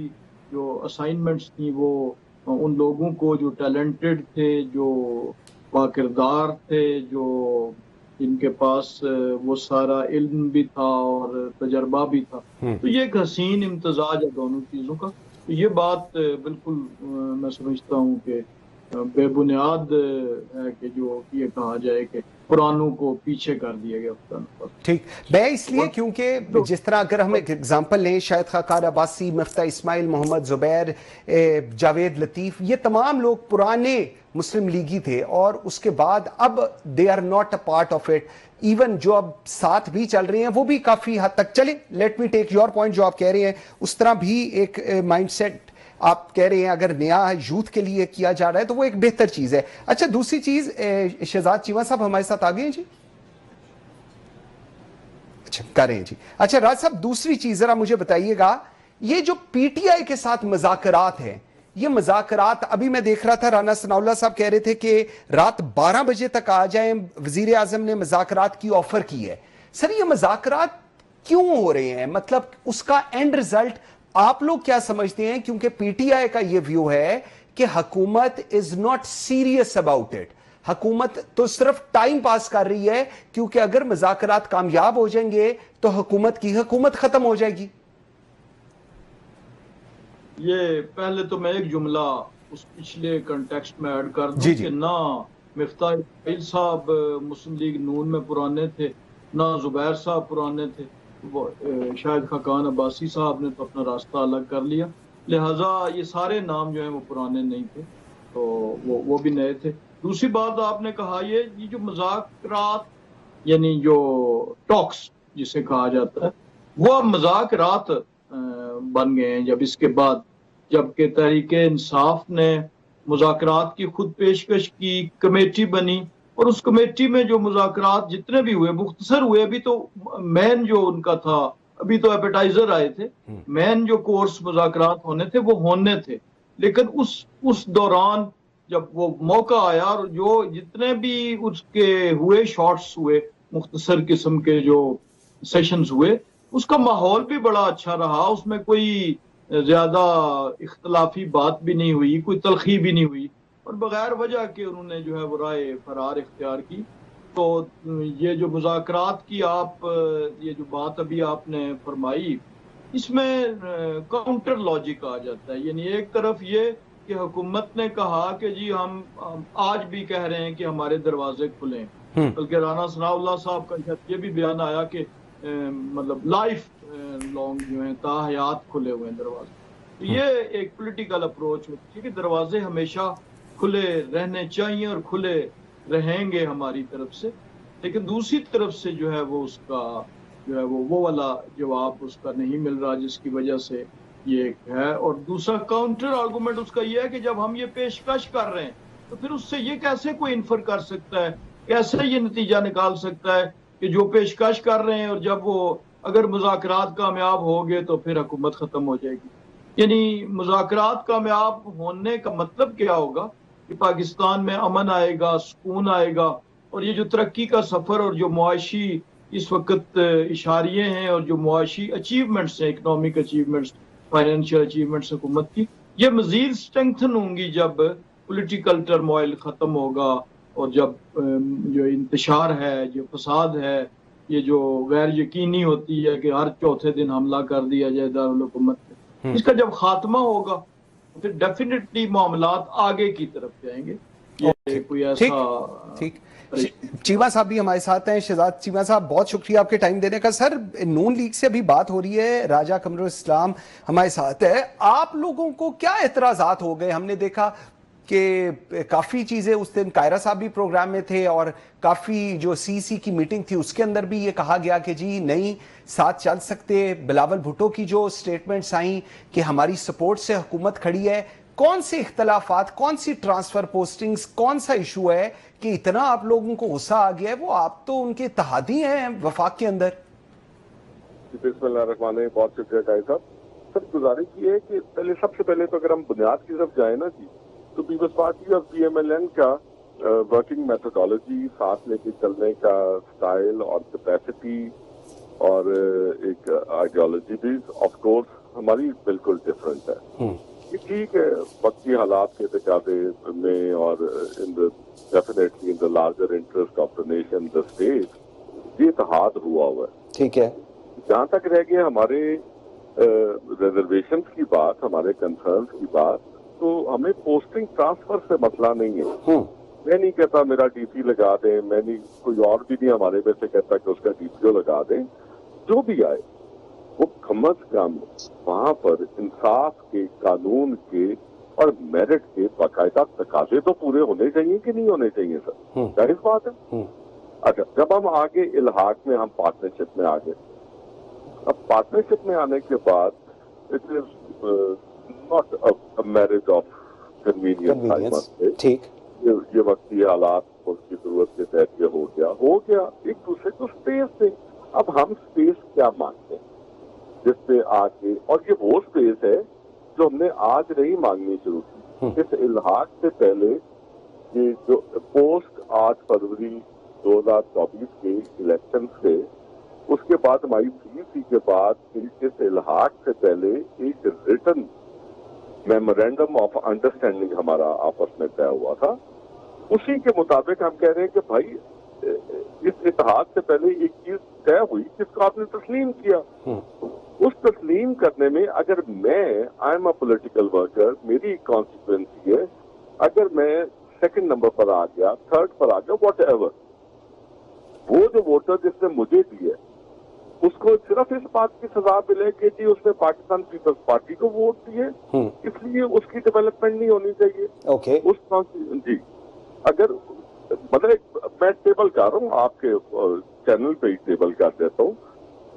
جو اسائنمنٹس تھیں وہ ان لوگوں کو جو ٹیلنٹڈ تھے، جو باکردار تھے، جو جن کے پاس وہ سارا علم بھی تھا اور تجربہ بھی تھا، تو یہ ایک حسین امتزاج ہے دونوں چیزوں کا. تو یہ بات بالکل میں سمجھتا ہوں کہ بے بنیاد ہے کہ جو یہ کہا جائے کہ پرانوں کو پیچھے کر دیا گیا. ٹھیک، میں اس لیے کیونکہ جس طرح اگر ہم ایک ایگزامپل لیں، شاہد خاقان عباسی، مفتاح اسماعیل، محمد زبیر، جاوید لطیف، یہ تمام لوگ پرانے مسلم لیگی تھے اور اس کے بعد اب they are not a part of it. Even جو اب ساتھ بھی چل رہے ہیں وہ بھی کافی حد تک چلے. Let me take your point, جو آپ کہہ رہے ہیں اس طرح بھی ایک مائنڈ سیٹ آپ کہہ رہے ہیں اگر نیا یوتھ کے لیے کیا جا رہا ہے تو وہ ایک بہتر چیز ہے. اچھا دوسری چیز، شہزاد چیمہ صاحب ہمارے ساتھ آ گئے ہیں جی؟ اچھا کریں جی. اچھا راج صاحب دوسری چیز ذرا مجھے بتائیے گا، یہ جو پی ٹی آئی کے ساتھ مذاکرات ہیں، یہ مذاکرات ابھی میں دیکھ رہا تھا رانا ثناء اللہ صاحب کہہ رہے تھے کہ رات 12 بجے تک آ جائیں، وزیر اعظم نے مذاکرات کی آفر کی ہے. سر یہ مذاکرات کیوں ہو رہے ہیں؟ مطلب اس کا اینڈ ریزلٹ آپ لوگ کیا سمجھتے ہیں؟ کیونکہ پی ٹی آئی کا یہ ویو ہے کہ حکومت is not serious about it, حکومت تو صرف ٹائم پاس کر رہی ہے، کیونکہ اگر مذاکرات کامیاب ہو جائیں گے تو حکومت کی حکومت ختم ہو جائے گی. یہ پہلے تو میں ایک جملہ اس پچھلے کنٹیکسٹ میں ایڈ کر دوں کہ نہ مفتاح اسماعیل صاحب مسلم لیگ نون میں پرانے تھے، نہ زبیر صاحب پرانے تھے. شاہد خاقان عباسی صاحب نے تو اپنا راستہ الگ کر لیا، لہٰذا یہ سارے نام جو ہیں وہ پرانے نہیں تھے، تو وہ بھی نئے تھے. دوسری بات آپ نے کہا یہ جو مذاکرات یعنی جو ٹاکس جسے کہا جاتا ہے وہ اب مذاکرات بن گئے ہیں جب اس کے بعد جبکہ تحریک انصاف نے مذاکرات کی خود پیشکش کی، کمیٹی بنی اور اس کمیٹی میں جو مذاکرات جتنے بھی ہوئے مختصر ہوئے، ابھی تو مین جو ان کا تھا ابھی تو ایپیٹائزر آئے تھے، مین جو کورس مذاکرات ہونے تھے وہ ہونے تھے، لیکن اس دوران جب وہ موقع آیا اور جو جتنے بھی اس کے ہوئے شارٹس ہوئے مختصر قسم کے جو سیشنز ہوئے، اس کا ماحول بھی بڑا اچھا رہا، اس میں کوئی زیادہ اختلافی بات بھی نہیں ہوئی، کوئی تلخی بھی نہیں ہوئی اور بغیر وجہ کے انہوں نے جو ہے وہ رائے فرار اختیار کی. تو یہ جو مذاکرات کی یہ جو بات ابھی آپ نے فرمائی اس میں کاؤنٹر لاجک آ جاتا ہے. یعنی ایک طرف یہ کہ حکومت نے کہا کہ جی ہم آج بھی کہہ رہے ہیں کہ ہمارے دروازے کھلیں، بلکہ رانا ثناء اللہ صاحب کا یہ بھی بیان آیا کہ مطلب لائف لانگ جو ہیں تا حیات کھلے ہوئے ہیں دروازے. یہ ایک پولیٹیکل اپروچ ہوتی ہے کہ دروازے ہمیشہ کھلے رہنے چاہیے اور کھلے رہیں گے ہماری طرف سے، لیکن دوسری طرف سے جو ہے وہ اس کا جو ہے وہ والا جواب اس کا نہیں مل رہا، جس کی وجہ سے یہ ہے. اور دوسرا کاؤنٹر آرگومنٹ اس کا یہ ہے کہ جب ہم یہ پیشکش کر رہے ہیں تو پھر اس سے یہ کیسے کوئی انفر کر سکتا ہے، کیسے یہ نتیجہ نکال سکتا ہے کہ جو پیشکش کر رہے ہیں اور جب وہ اگر مذاکرات کامیاب ہو گئے تو پھر حکومت ختم ہو جائے گی. یعنی مذاکرات کامیاب ہونے کا مطلب کیا ہوگا کہ پاکستان میں امن آئے گا، سکون آئے گا، اور یہ جو ترقی کا سفر اور جو معاشی اس وقت اشاریے ہیں اور جو معاشی اچیومنٹس ہیں، اکنامک اچیومنٹس، فائنینشیل اچیومنٹس حکومت کی، یہ مزید اسٹرینگتھن ہوں گی جب پولیٹیکل ٹرموائل ختم ہوگا اور جب جو انتشار ہے، جو فساد ہے، یہ جو غیر یقینی ہوتی ہے کہ ہر چوتھے دن حملہ کر دیا جائے دارالحکومت میں، اس کا جب خاتمہ ہوگا پھر ڈیفینیٹلی معاملات آگے کی طرف جائیں گے. یہ کوئی ایسا ٹھیک. چیمہ صاحب بھی ہمارے ساتھ ہیں. شہزاد چیمہ صاحب بہت شکریہ آپ کے ٹائم دینے کا. سر نون لیگ سے ابھی بات ہو رہی ہے، راجہ قمر الاسلام ہمارے ساتھ ہے. آپ لوگوں کو کیا اعتراضات ہو گئے؟ ہم نے دیکھا کہ کافی چیزیں اس دن قائرہ صاحب بھی پروگرام میں تھے اور کافی جو سی سی کی میٹنگ تھی اس کے اندر بھی یہ کہا گیا کہ جی نہیں ساتھ چل سکتے. بلاول بھٹو کی جو سٹیٹمنٹس آئیں کہ ہماری سپورٹ سے حکومت کھڑی ہے. کون سے اختلافات، کون سی ٹرانسفر پوسٹنگز، کون سا ایشو ہے کہ اتنا آپ لوگوں کو غصہ آ گیا ہے؟ وہ آپ تو ان کے اتحادی ہیں وفاق کے اندر. بسم اللہ الرحمن الرحیم. بہت شکریہ قائد صاحب. سر گزارش یہ ہے کہ سب سے پہلے تو اگر ہم بنیاد کی طرف جائیں نا جی، تو پیپلز پارٹی اور پی ایم ایل این کا वर्किंग मेथोडोलॉजी, साथ लेके चलने का स्टाइल और कैपेसिटी और एक आइडियोलॉजी भी ऑफ कोर्स हमारी बिल्कुल डिफरेंट है। ये ठीक है, वक्ती हालात के तकाजे में और definitely in the larger interest of the nation, the state, ये इत्तेहाद हुआ है। ठीक है, जहाँ तक रह गए हमारे रिजर्वेशन की बात, हमारे कंसर्न्स की बात, तो हमें पोस्टिंग ट्रांसफर से मसला नहीं है। मैं नहीं कहता मेरा डीसी लगा दें, मैं नहीं, कोई और भी नहीं हमारे में से कहता कि उसका डीपीओ लगा दें। जो भी आए वो कम अज कम वहां पर इंसाफ के, कानून के और मेरिट के बाकायदा तकाजे तो पूरे होने चाहिए कि नहीं होने चाहिए सर? जाहिर बात है। अच्छा, जब हम आगे इल्हाक में, हम पार्टनरशिप में आ गए, अब पार्टनरशिप में आने के बाद it is not a marriage of convenience. ठीक, ये वक्ती हालात की जरूरत के तहत ये हो गया, एक दूसरे को स्पेस दें। अब हम स्पेस क्या मांगते हैं जिससे आके, और ये वो स्पेस है जो हमने आज नहीं मांगनी शुरू की। इस इल्हाक से पहले ये जो पोस्ट 8 फरवरी 2024 के इलेक्शन से, उसके बाद हमारी सीसी के बाद इस इल्हाक से पहले एक रिटन मेमोरेंडम ऑफ अंडरस्टैंडिंग हमारा आपस में तय हुआ था। उसी के मुताबिक हम कह रहे हैं कि भाई इस इतिहाद से पहले एक चीज तय हुई जिसको आपने तस्लीम किया। उस तस्लीम करने में अगर मैं, I am a political worker, मेरी कॉन्सिक्वेंसी है, अगर मैं सेकंड नंबर पर आ गया, थर्ड पर आ गया, वॉट एवर, वो जो वोटर जिसने मुझे दिए उसको सिर्फ इस बात की सजा मिले कि जी उसने पाकिस्तान पीपल्स पार्टी को वोट दिए, इसलिए उसकी डेवलपमेंट नहीं होनी चाहिए। ओके, उस जी, अगर मतलब मैं टेबल कर रहा हूँ, आपके चैनल पे ही टेबल कर देता हूँ,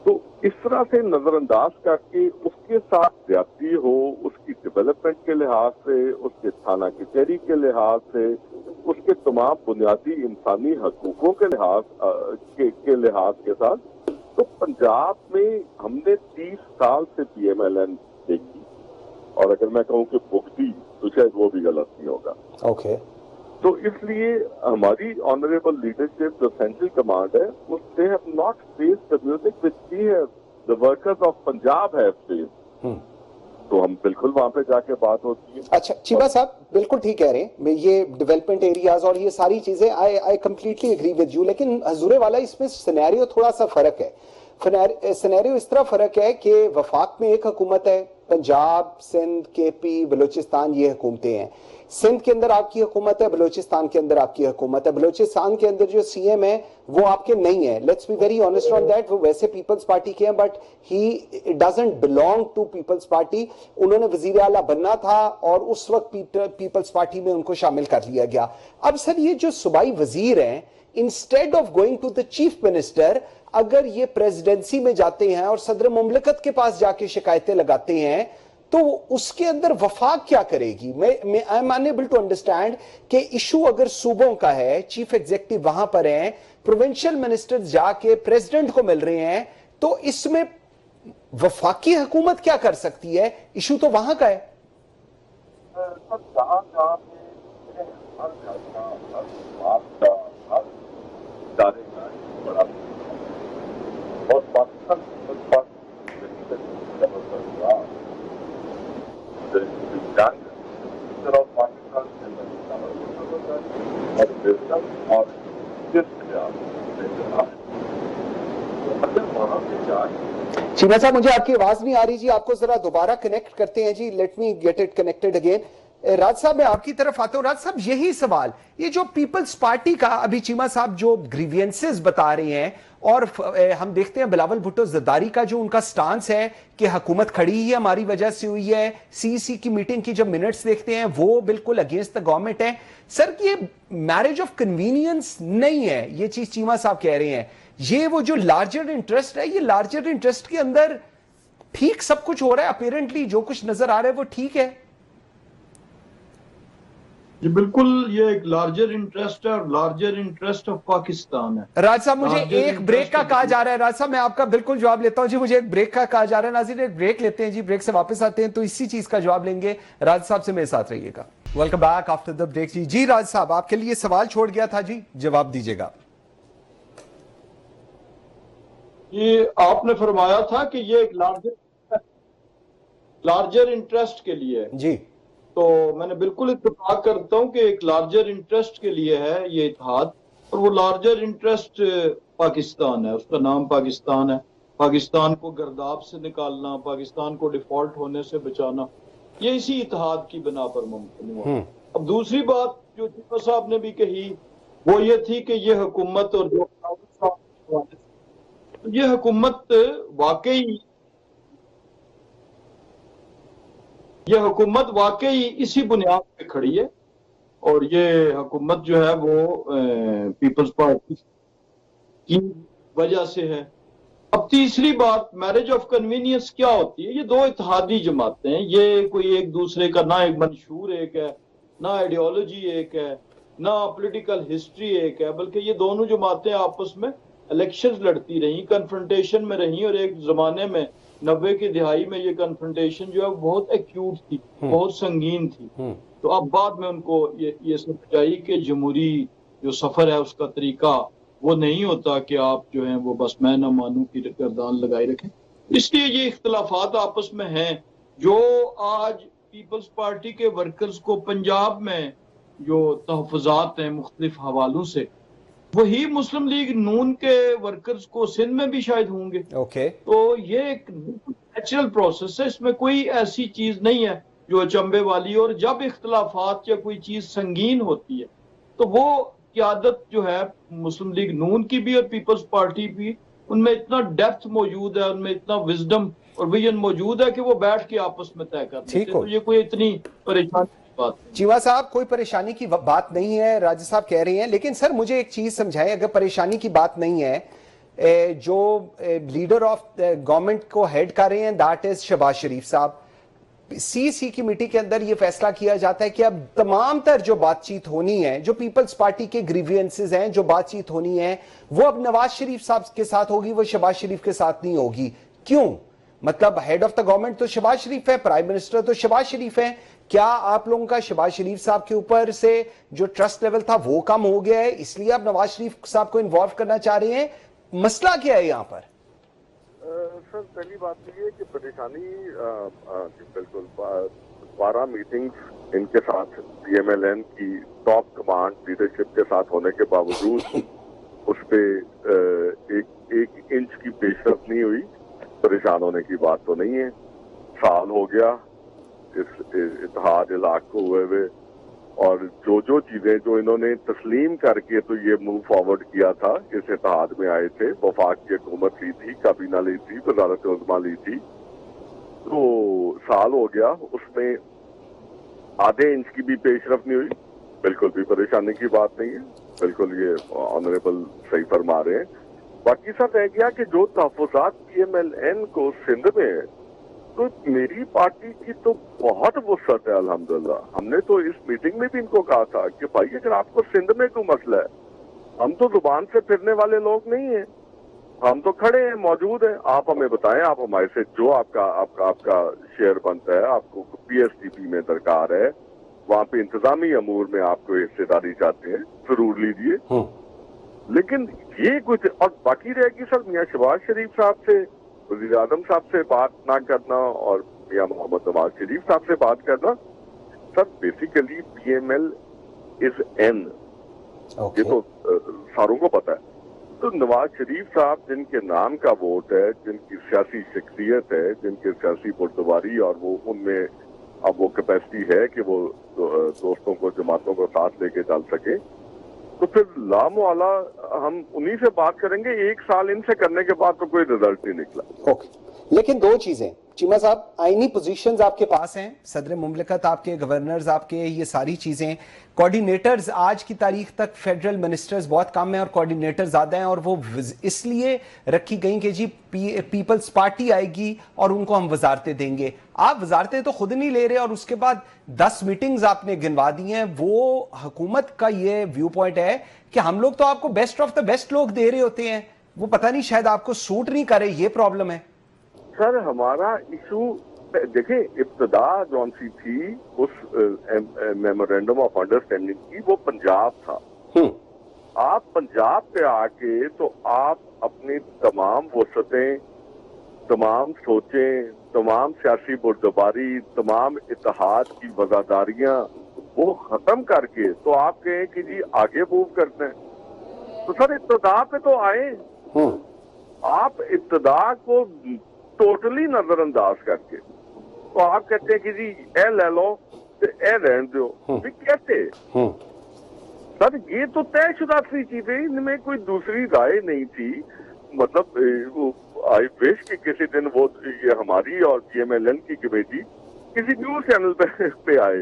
तो इस तरह से नजरअंदाज करके उसके साथ ज्यादती हो, उसकी डेवलपमेंट के लिहाज से, उसके थाना कचहरी के लिहाज से, उसके तमाम बुनियादी इंसानी हकूकों के लिहाज के साथ, तो पंजाब में हमने 30 साल से PMLN देखी, और अगर मैं कहूँ कि भुगती तो शायद वो भी गलत नहीं होगा। ओके, तो इसलिए हमारी ऑनरेबल लीडरशिप जो सेंट्रल कमांड है, they have not faced the music which we have, the workers of Punjab have faced. तो हम बिल्कुल वहां पे जाके बात होती है। अच्छा, चीमा साहब बिल्कुल ठीक कह रहे हैं, ये डेवलपमेंट एरियाज और ये सारी चीजें I completely agree with you, लेकिन हजूरे वाला इसमें सिनेरियो थोड़ा सा फर्क है। सिनेरियो इस तरह फर्क है कि वफाक में एक हुकूमत है, पंजाब, सिंध, KP, बलूचिस्तान, ये हुकूमतें हैं। सिंध के अंदर आपकी हुकूमत है, बलूचिस्तान के अंदर आपकी हुकूमत है। बलूचिस्तान के अंदर जो CM है वो आपके नहीं है, let's be very honest on that. वो वैसे पीपल्स पार्टी के हैं, but he doesn't belong to Peoples Party. उन्होंने वजीर आला बनना था और उस वक्त पीपल्स पार्टी में उनको शामिल कर लिया गया। अब सर, ये जो सूबाई वजीर हैं, instead of going to the chief minister, अगर ये प्रेसिडेंसी में जाते हैं और सदर मुमलिकत के पास जाके शिकायतें लगाते हैं, तो उसके अंदर वफाक क्या करेगी? मैं I am unable to understand कि इशू अगर सूबों का है, चीफ एग्जीक्यूटिव वहां पर हैं, प्रोविंशियल मिनिस्टर जाके प्रेसिडेंट को मिल रहे हैं, तो इसमें वफाकी हुकूमत क्या कर सकती है? इशू तो वहां का है। और पाकिस्तान चीमा साहब, मुझे आपकी आवाज नहीं आ रही जी, आपको जरा दोबारा कनेक्ट करते हैं जी। Let me get it connected again. Raj साहब, मैं आपकी तरफ आता हूं। राज साहब, यही सवाल, ये जो पीपल्स पार्टी का अभी चीमा साहब जो ग्रीवियंसेस बता रहे हैं, और हम देखते हैं बिलावल भुट्टो जरदारी का जो उनका स्टांस है कि हुकूमत खड़ी ही हमारी वजह से हुई है, CEC की मीटिंग की जब मिनट्स देखते हैं वो बिल्कुल अगेंस्ट द गवर्नमेंट है। सर, ये मैरिज ऑफ कन्वीनियंस नहीं है, ये चीज चीमा साहब कह रहे हैं। ये वो जो लार्जर इंटरेस्ट है, ये लार्जर इंटरेस्ट के अंदर ठीक सब कुछ हो रहा है, अपेरेंटली जो कुछ नजर आ रहा है वो ठीक है। जी बिल्कुल, ये एक लार्जर इंटरेस्ट है और लार्जर इंटरेस्ट ऑफ पाकिस्तान है। राज साहब, मुझे एक ब्रेक का कहा जा रहा है। राज साहब, मैं आपका बिल्कुल जवाब लेता हूं जी, मुझे एक ब्रेक का कहा जा रहा है। नाज़रीन, एक ब्रेक लेते हैं जी, ब्रेक से वापस आते हैं तो इसी चीज का जवाब लेंगे। राज साहब से मेरे साथ रहिएगा। Welcome back after the break. जी राज साहब, आपके लिए सवाल छोड़ गया था जी, जवाब दीजिएगा। ये आपने फरमाया था कि ये एक लार्जर इंटरेस्ट के लिए है जी, तो मैंने बिल्कुल इत्तेफाक करता हूं कि एक लार्जर इंटरेस्ट के लिए है ये इत्तेहाद, और वो लार्जर इंटरेस्ट पाकिस्तान है, उसका नाम पाकिस्तान है। पाकिस्तान को गर्दाब से निकालना, पाकिस्तान को डिफॉल्ट होने से बचाना, ये इसी इत्तेहाद की बिना पर मुमकिन हुआ। अब दूसरी बात जो चीमा साहब ने भी कही वो ये थी कि ये हुकूमत और जो ये हुकूमत वाकई इसी बुनियाद पे खड़ी है, और ये हुकूमत जो है वो पीपल्स पार्टी की वजह से है। अब तीसरी बात, मैरिज ऑफ कन्वीनियंस क्या होती है? ये दो इत्तेहादी जमातें हैं, ये कोई एक दूसरे का ना एक मंशूर एक है, ना आइडियोलॉजी एक है, ना पॉलिटिकल हिस्ट्री एक है, बल्कि ये दोनों जमातें आपस में इलेक्शंस लड़ती रही, कन्फ्रंटेशन में रही, और एक जमाने में 90 की दिहाई में ये कन्फ्रंटेशन जो है बहुत एक्यूट थी, बहुत संगीन थी। तो अब बाद में उनको ये समझाई कि जमहूरी जो सफर है उसका तरीका वो नहीं होता कि आप जो है वो बस मैं ना मानूं की गर्दान लगाए रखें। इसलिए ये इख्तलाफात आपस में हैं जो आज पीपल्स पार्टी के वर्कर्स को पंजाब में जो तहफ़्फ़ुज़ात हैं मुख्तलिफ हवालों से, वही मुस्लिम लीग नून के वर्कर्स को सिंध में भी शायद होंगे। तो ये एक नेचुरल प्रोसेस है, इसमें कोई ऐसी चीज नहीं है जो अचंभे वाली। और जब इख्तलाफात या कोई चीज संगीन होती है तो वो क़यादत जो है मुस्लिम लीग नून की भी और पीपल्स पार्टी भी, उनमें इतना डेप्थ मौजूद है, उनमें इतना विजडम और विजन मौजूद है कि वो बैठ के आपस में तय कर लेते हैं। तो ये कोई इतनी परेशानी चीमा साहब, कोई परेशानी की बात नहीं है, राजा साहब कह रहे हैं। लेकिन सर मुझे एक चीज समझाएं, अगर परेशानी की बात नहीं है, जो लीडर ऑफ गवर्नमेंट को हेड कर रहे हैं दैट इज शहबाज शरीफ साहब, सीसी कमेटी के अंदर यह फैसला किया जाता है कि अब तमाम तर जो बातचीत होनी है, जो पीपल्स पार्टी के ग्रीवियंसेस हैं, जो बातचीत होनी है, वो अब नवाज शरीफ साहब के साथ होगी, वो शहबाज शरीफ के साथ नहीं होगी। क्यों? मतलब हेड ऑफ द गवर्नमेंट तो शहबाज शरीफ है, प्राइम मिनिस्टर तो शहबाज शरीफ है। क्या आप लोगों का शहबाज शरीफ साहब के ऊपर से जो ट्रस्ट लेवल था वो कम हो गया है, इसलिए आप नवाज शरीफ साहब को इन्वॉल्व करना चाह रहे हैं? मसला क्या है यहाँ पर? सर पहली बात तो ये कि परेशानी बिल्कुल 12 मीटिंग्स इनके साथ PMLN की टॉप कमांड लीडरशिप के साथ होने के बावजूद उस पे एक इंच की पेशरफ नहीं हुई। परेशान होने की बात तो नहीं है, साल हो गया इस इत्तेहाद इलाक को हुए हुए, और जो चीजें जो इन्होंने तस्लीम करके तो ये मूव फॉरवर्ड किया था, इस इत्तेहाद में आए थे, वफाक की हुकूमत ली थी, काबीना ली थी, वज़ारत उज़्मा ली थी, तो साल हो गया, उसमें आधे इंच की भी पेशरफ नहीं हुई। बिल्कुल भी परेशानी की बात नहीं है, बिल्कुल ये ऑनरेबल सही फरमा रहे हैं। बाकी सब रह गया कि जो तहफ़्फ़ुज़ात PMLN को सिंध में है, तो मेरी पार्टी की तो बहुत वुसअत है अल्हम्दुलिल्लाह। हमने तो इस मीटिंग में भी इनको कहा था कि भाई अगर आपको सिंध में कोई मसला है, हम तो जुबान से फिरने वाले लोग नहीं हैं, हम तो खड़े हैं, मौजूद हैं, आप हमें बताएं, आप हमारे से जो आपका शेयर बनता है, आपको PSTP में दरकार है, वहाँ पे इंतजामी अमूर में आपको हिस्सेदारी चाहते हैं, जरूर लीजिए। लेकिन ये कुछ, और बाकी रहेगी सर मियाँ शहबाज शरीफ साहब से, वज़ीर आज़म साहब से बात ना करना और मियाँ मोहम्मद नवाज शरीफ साहब से बात करना। Sir basically PML is N, ये तो सारों को पता है। तो नवाज शरीफ साहब जिनके नाम का वोट है, जिनकी सियासी शख्सियत है, जिनके सियासी बुर्दबारी और वो उनमें अब वो कैपेसिटी है कि वो दोस्तों को, जमातों को साथ लेके चल सके, तो फिर लामवाला हम उन्हीं से बात करेंगे। एक साल इनसे करने के बाद तो कोई रिजल्ट नहीं निकला। लेकिन दो चीजें चीमा साहब, आईनी पोजीशंस आपके पास हैं, सदर मुमलिकत आपके, गवर्नर्स आपके, ये सारी चीजें, कोऑर्डिनेटर्स आज की तारीख तक फेडरल मिनिस्टर्स बहुत कम है और कोऑर्डिनेटर ज्यादा हैं, और वो इसलिए रखी गई कि जी पीपल्स पार्टी आएगी और उनको हम वजारतें देंगे। आप वजारतें तो खुद नहीं ले रहे, और उसके बाद 10 मीटिंग्स आपने गिनवा दी हैं। वो हुकूमत का ये व्यू पॉइंट है कि हम लोग तो आपको बेस्ट ऑफ द बेस्ट लोग दे रहे होते हैं, वो पता नहीं शायद आपको सूट नहीं करे, ये प्रॉब्लम है। सर हमारा इशू دیکھیں ابتدا جون سی تھی اس میمورینڈم آف انڈرسٹینڈنگ کی وہ پنجاب تھا. آپ پنجاب پہ آ کے تو آپ اپنی تمام وسعتیں، تمام سوچیں، تمام سیاسی بردباری، تمام اتحاد کی وزاداریاں وہ ختم کر کے تو آپ کہیں کہ جی آگے موو کرتے ہیں. تو سر ابتدا پہ تو آئے. آپ ابتدا کو ٹوٹلی نظر انداز کر کے تو آپ کہتے ہیں کہ جی اے لے لو اے رہن دو. کیسے سر؟ یہ تو طے شدہ سی چیزیں، ان میں کوئی دوسری رائے نہیں تھی. مطلب آئی وش کہ کسی دن وہ یہ ہماری اور پی ایم ایل این کی کمیٹی کسی نیوز چینل پہ آئے،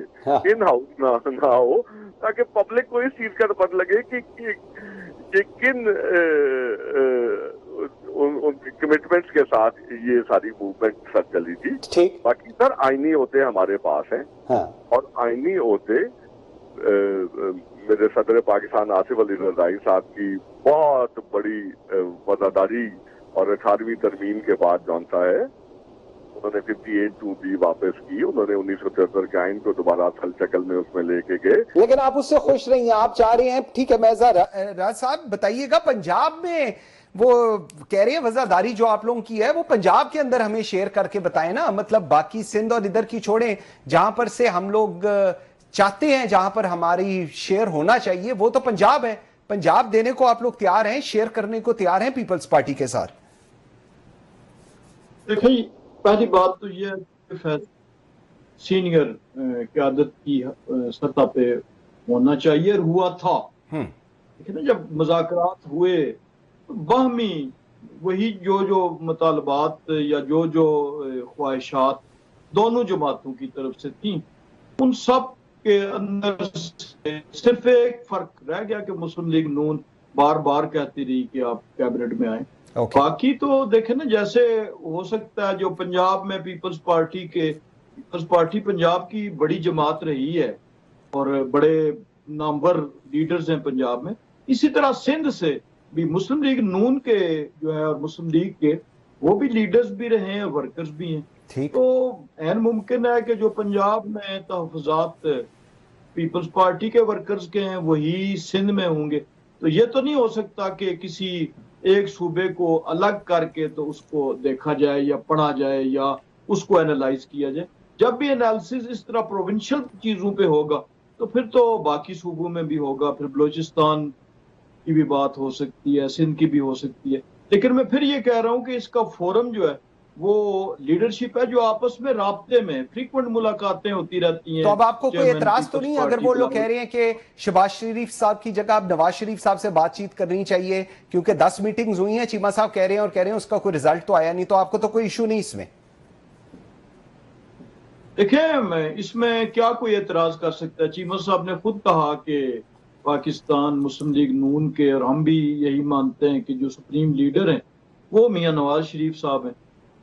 ان ہاؤس نہ ہو، تاکہ پبلک کو اس چیز کا پتہ لگے کہ کن ان کمٹمنٹس کے ساتھ یہ ساری موومنٹ سر چلی تھی. باقی سر آئینی ہوتے ہمارے پاس ہیں، اور آئینی ہوتے میرے صدر پاکستان آصف علی زرداری صاحب کی بہت بڑی وفاداری اور 18ویں ترمیم کے بعد جون سا ہے انہوں نے 58(2)B واپس کی. انہوں نے 1973 کے آئین کو دوبارہ اصل شکل میں اس میں لے کے گئے. لیکن آپ اس سے خوش نہیں ہیں، آپ چاہ رہے ہیں ٹھیک ہے. راج صاحب بتائیے گا، پنجاب میں وہ کہہ رہے ہیں وزاداری جو آپ لوگوں کی ہے وہ پنجاب کے اندر ہمیں شیئر کر کے بتائیں نا. مطلب باقی سندھ اور ادھر کی چھوڑیں، جہاں پر سے ہم لوگ چاہتے ہیں، جہاں پر ہماری شیئر ہونا چاہیے وہ تو پنجاب ہے. پنجاب دینے کو آپ لوگ تیار ہیں، شیئر کرنے کو تیار ہیں پیپلز پارٹی کے ساتھ؟ دیکھیں پہلی بات تو یہ ہے کہ سینئر قیادت کی سطح پہ ہونا چاہیے اور ہوا تھا. لیکن جب مذاکرات ہوئے باہمی وہی جو مطالبات یا جو خواہشات دونوں جماعتوں کی طرف سے تھیں، ان سب کے اندر صرف ایک فرق رہ گیا کہ مسلم لیگ نون بار بار کہتی رہی کہ آپ کیبنٹ میں آئیں. باقی تو دیکھیں نا، جیسے ہو سکتا ہے جو پنجاب میں پیپلز پارٹی پنجاب کی بڑی جماعت رہی ہے اور بڑے نامور لیڈرز ہیں پنجاب میں، اسی طرح سندھ سے بھی مسلم لیگ نون کے جو ہے اور مسلم لیگ کے وہ بھی لیڈرز بھی رہے ہیں، ورکرز بھی ہیں. تو عین ممکن ہے کہ جو پنجاب میں تحفظات پیپلز پارٹی کے ورکرز کے ہیں وہی سندھ میں ہوں گے. تو یہ تو نہیں ہو سکتا کہ کسی ایک صوبے کو الگ کر کے تو اس کو دیکھا جائے یا پڑھا جائے یا اس کو اینالائز کیا جائے. جب بھی انالیسز اس طرح پروونشل چیزوں پہ ہوگا تو پھر تو باقی صوبوں میں بھی ہوگا. پھر بلوچستان کی بھی بات ہو سکتی ہے، سندھ کی بھی ہو سکتی ہے. لیکن میں پھر یہ کہہ رہا ہوں کہ اس کا فورم جو ہے وہ لیڈرشپ ہے جو آپس میں رابطے میں فریکوینٹ ملاقاتیں ہوتی رہتی ہیں. تو اب آپ کو کوئی اعتراض تو نہیں اگر وہ لوگ کہہ رہے ہیں کہ شہباز شریف صاحب کی جگہ اب نواز شریف صاحب سے بات چیت کرنی چاہیے، کیونکہ 10 میٹنگز ہوئی ہیں، چیمہ صاحب کہہ رہے ہیں اس کا کوئی رزلٹ تو آیا نہیں، تو آپ کو تو کوئی ایشو نہیں اس میں؟ دیکھیں اس میں کیا کوئی اعتراض کر سکتا ہے؟ چیمہ صاحب نے خود کہا کہ پاکستان مسلم لیگ نون کے، اور ہم بھی یہی مانتے ہیں کہ جو سپریم لیڈر ہیں وہ میاں نواز شریف صاحب ہیں.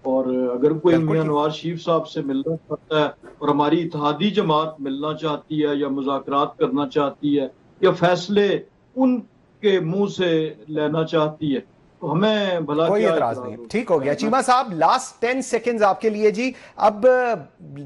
اور اگر کوئی میاں نواز شریف صاحب سے ملنا چاہتا ہے اور ہماری اتحادی جماعت ملنا چاہتی ہے یا مذاکرات کرنا چاہتی ہے یا فیصلے ان کے منہ سے لینا چاہتی ہے تو ہمیں بھلا کوئی اعتراض نہیں. ٹھیک ہو گیا. چیمہ صاحب لاسٹ 10 سیکنڈز آپ کے لیے جی. اب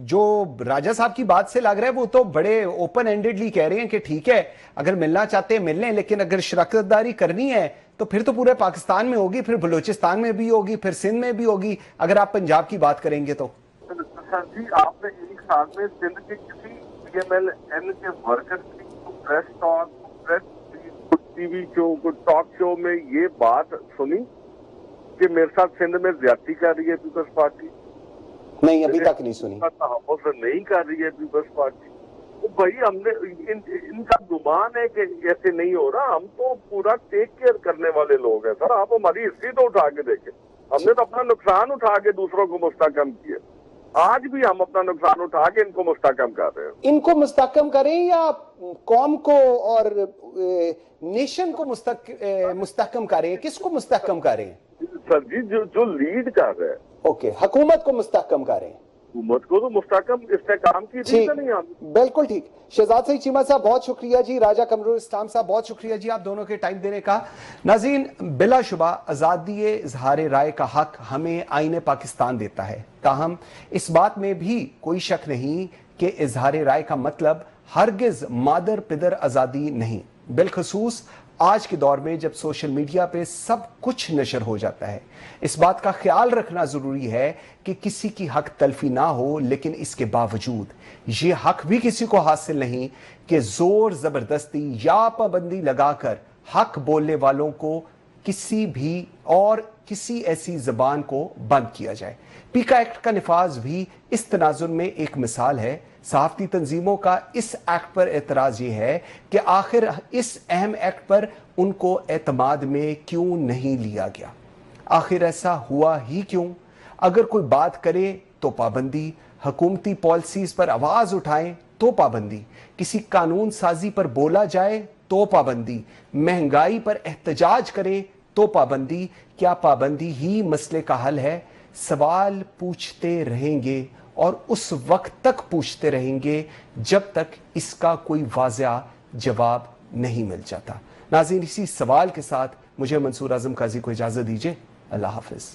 جو راجہ صاحب کی بات سے لگ رہا ہے وہ تو بڑے اوپن اینڈڈلی کہہ رہے ہیں کہ ٹھیک ہے اگر ملنا چاہتے ہیں مل لیں، لیکن اگر شراکت داری کرنی ہے تو پھر تو پورے پاکستان میں ہوگی، پھر بلوچستان میں بھی ہوگی، پھر سندھ میں بھی ہوگی، اگر آپ پنجاب کی بات کریں گے تو. سر جی آپ نے ایک سال میں سندھ کے کسی پی ایم ایل این کے ورکر کی press talk, press T V show, talk show میں یہ بات سنی کہ میرے ساتھ سندھ میں زیادتی کر رہی ہے پیپلز پارٹی؟ نہیں، ابھی تک نہیں سنی. تحفظ نہیں کر رہی ہے پیپلز پارٹی. بھائی ہم نے ان کا گمان ہے کہ ایسے نہیں ہو رہا. ہم تو پورا ٹیک کیئر کرنے والے لوگ ہیں سر. آپ ہماری ہسٹری تو اٹھا کے دیکھیں. ہم نے تو اپنا نقصان اٹھا کے دوسروں کو مستحکم کیا. آج بھی ہم اپنا نقصان اٹھا کے ان کو مستحکم کر رہے ہیں. ان کو مستحکم کریں یا قوم کو اور نیشن کو مستحکم کریں؟ کس کو مستحکم کریں؟ سر جی جو لیڈ کر رہے ہیں. اوکے، حکومت کو مستحکم کریں. हुकूमत को तो मुस्तकम इस्तेकाम की ठीक, नहीं आती। बिल्कुल ठीक। शहजाद सईद चीमा साहब बहुत शुक्रिया जी, राजा कमरुल इस्लाम साहब बहुत शुक्रिया जी आप दोनों के टाइम देने का। नाज़रीन, बिलाशुबा आज़ादी इज़हार राय का हक हमें आईने पाकिस्तान देता है, ताहम इस बात में भी कोई शक नहीं कि इज़हार राय का मतलब हरगिज़ मादर पिदर आज़ादी नहीं। बिलखसूस आज के दौर में जब सोशल मीडिया पे सब कुछ नशर हो जाता है, इस बात का ख्याल रखना ज़रूरी है कि किसी की हक तलफी ना हो, लेकिन इसके बावजूद ये हक भी किसी को हासिल नहीं कि ज़ोर ज़बरदस्ती या पाबंदी लगाकर हक बोलने वालों को किसी भी और किसी ऐसी ज़बान को बंद किया जाए। पीका एक्ट का निफाज भी इस तनाजुर में एक मिसाल है। सहाफ़ती तंजीमों का इस एक्ट पर एतराज़ ये है कि आखिर इस अहम एक्ट पर उनको एतमाद में क्यों नहीं लिया गया, आखिर ऐसा हुआ ही क्यों? अगर कोई बात करे तो पाबंदी, हुकूमती पॉलिसीज़ पर आवाज़ उठाएं तो पाबंदी, किसी कानून साजी पर बोला जाए तो पाबंदी, महंगाई पर एहतजाज करें तो पाबंदी। क्या पाबंदी ही मसले का हल है? सवाल पूछते रहेंगे और उस वक्त तक पूछते रहेंगे जब तक इसका कोई वाज़ेह जवाब नहीं मिल जाता। नाज़रीन, इसी सवाल के साथ मुझे मंसूर आज़म काजी को इजाज़त दीजिए। अल्लाह हाफ़िज़।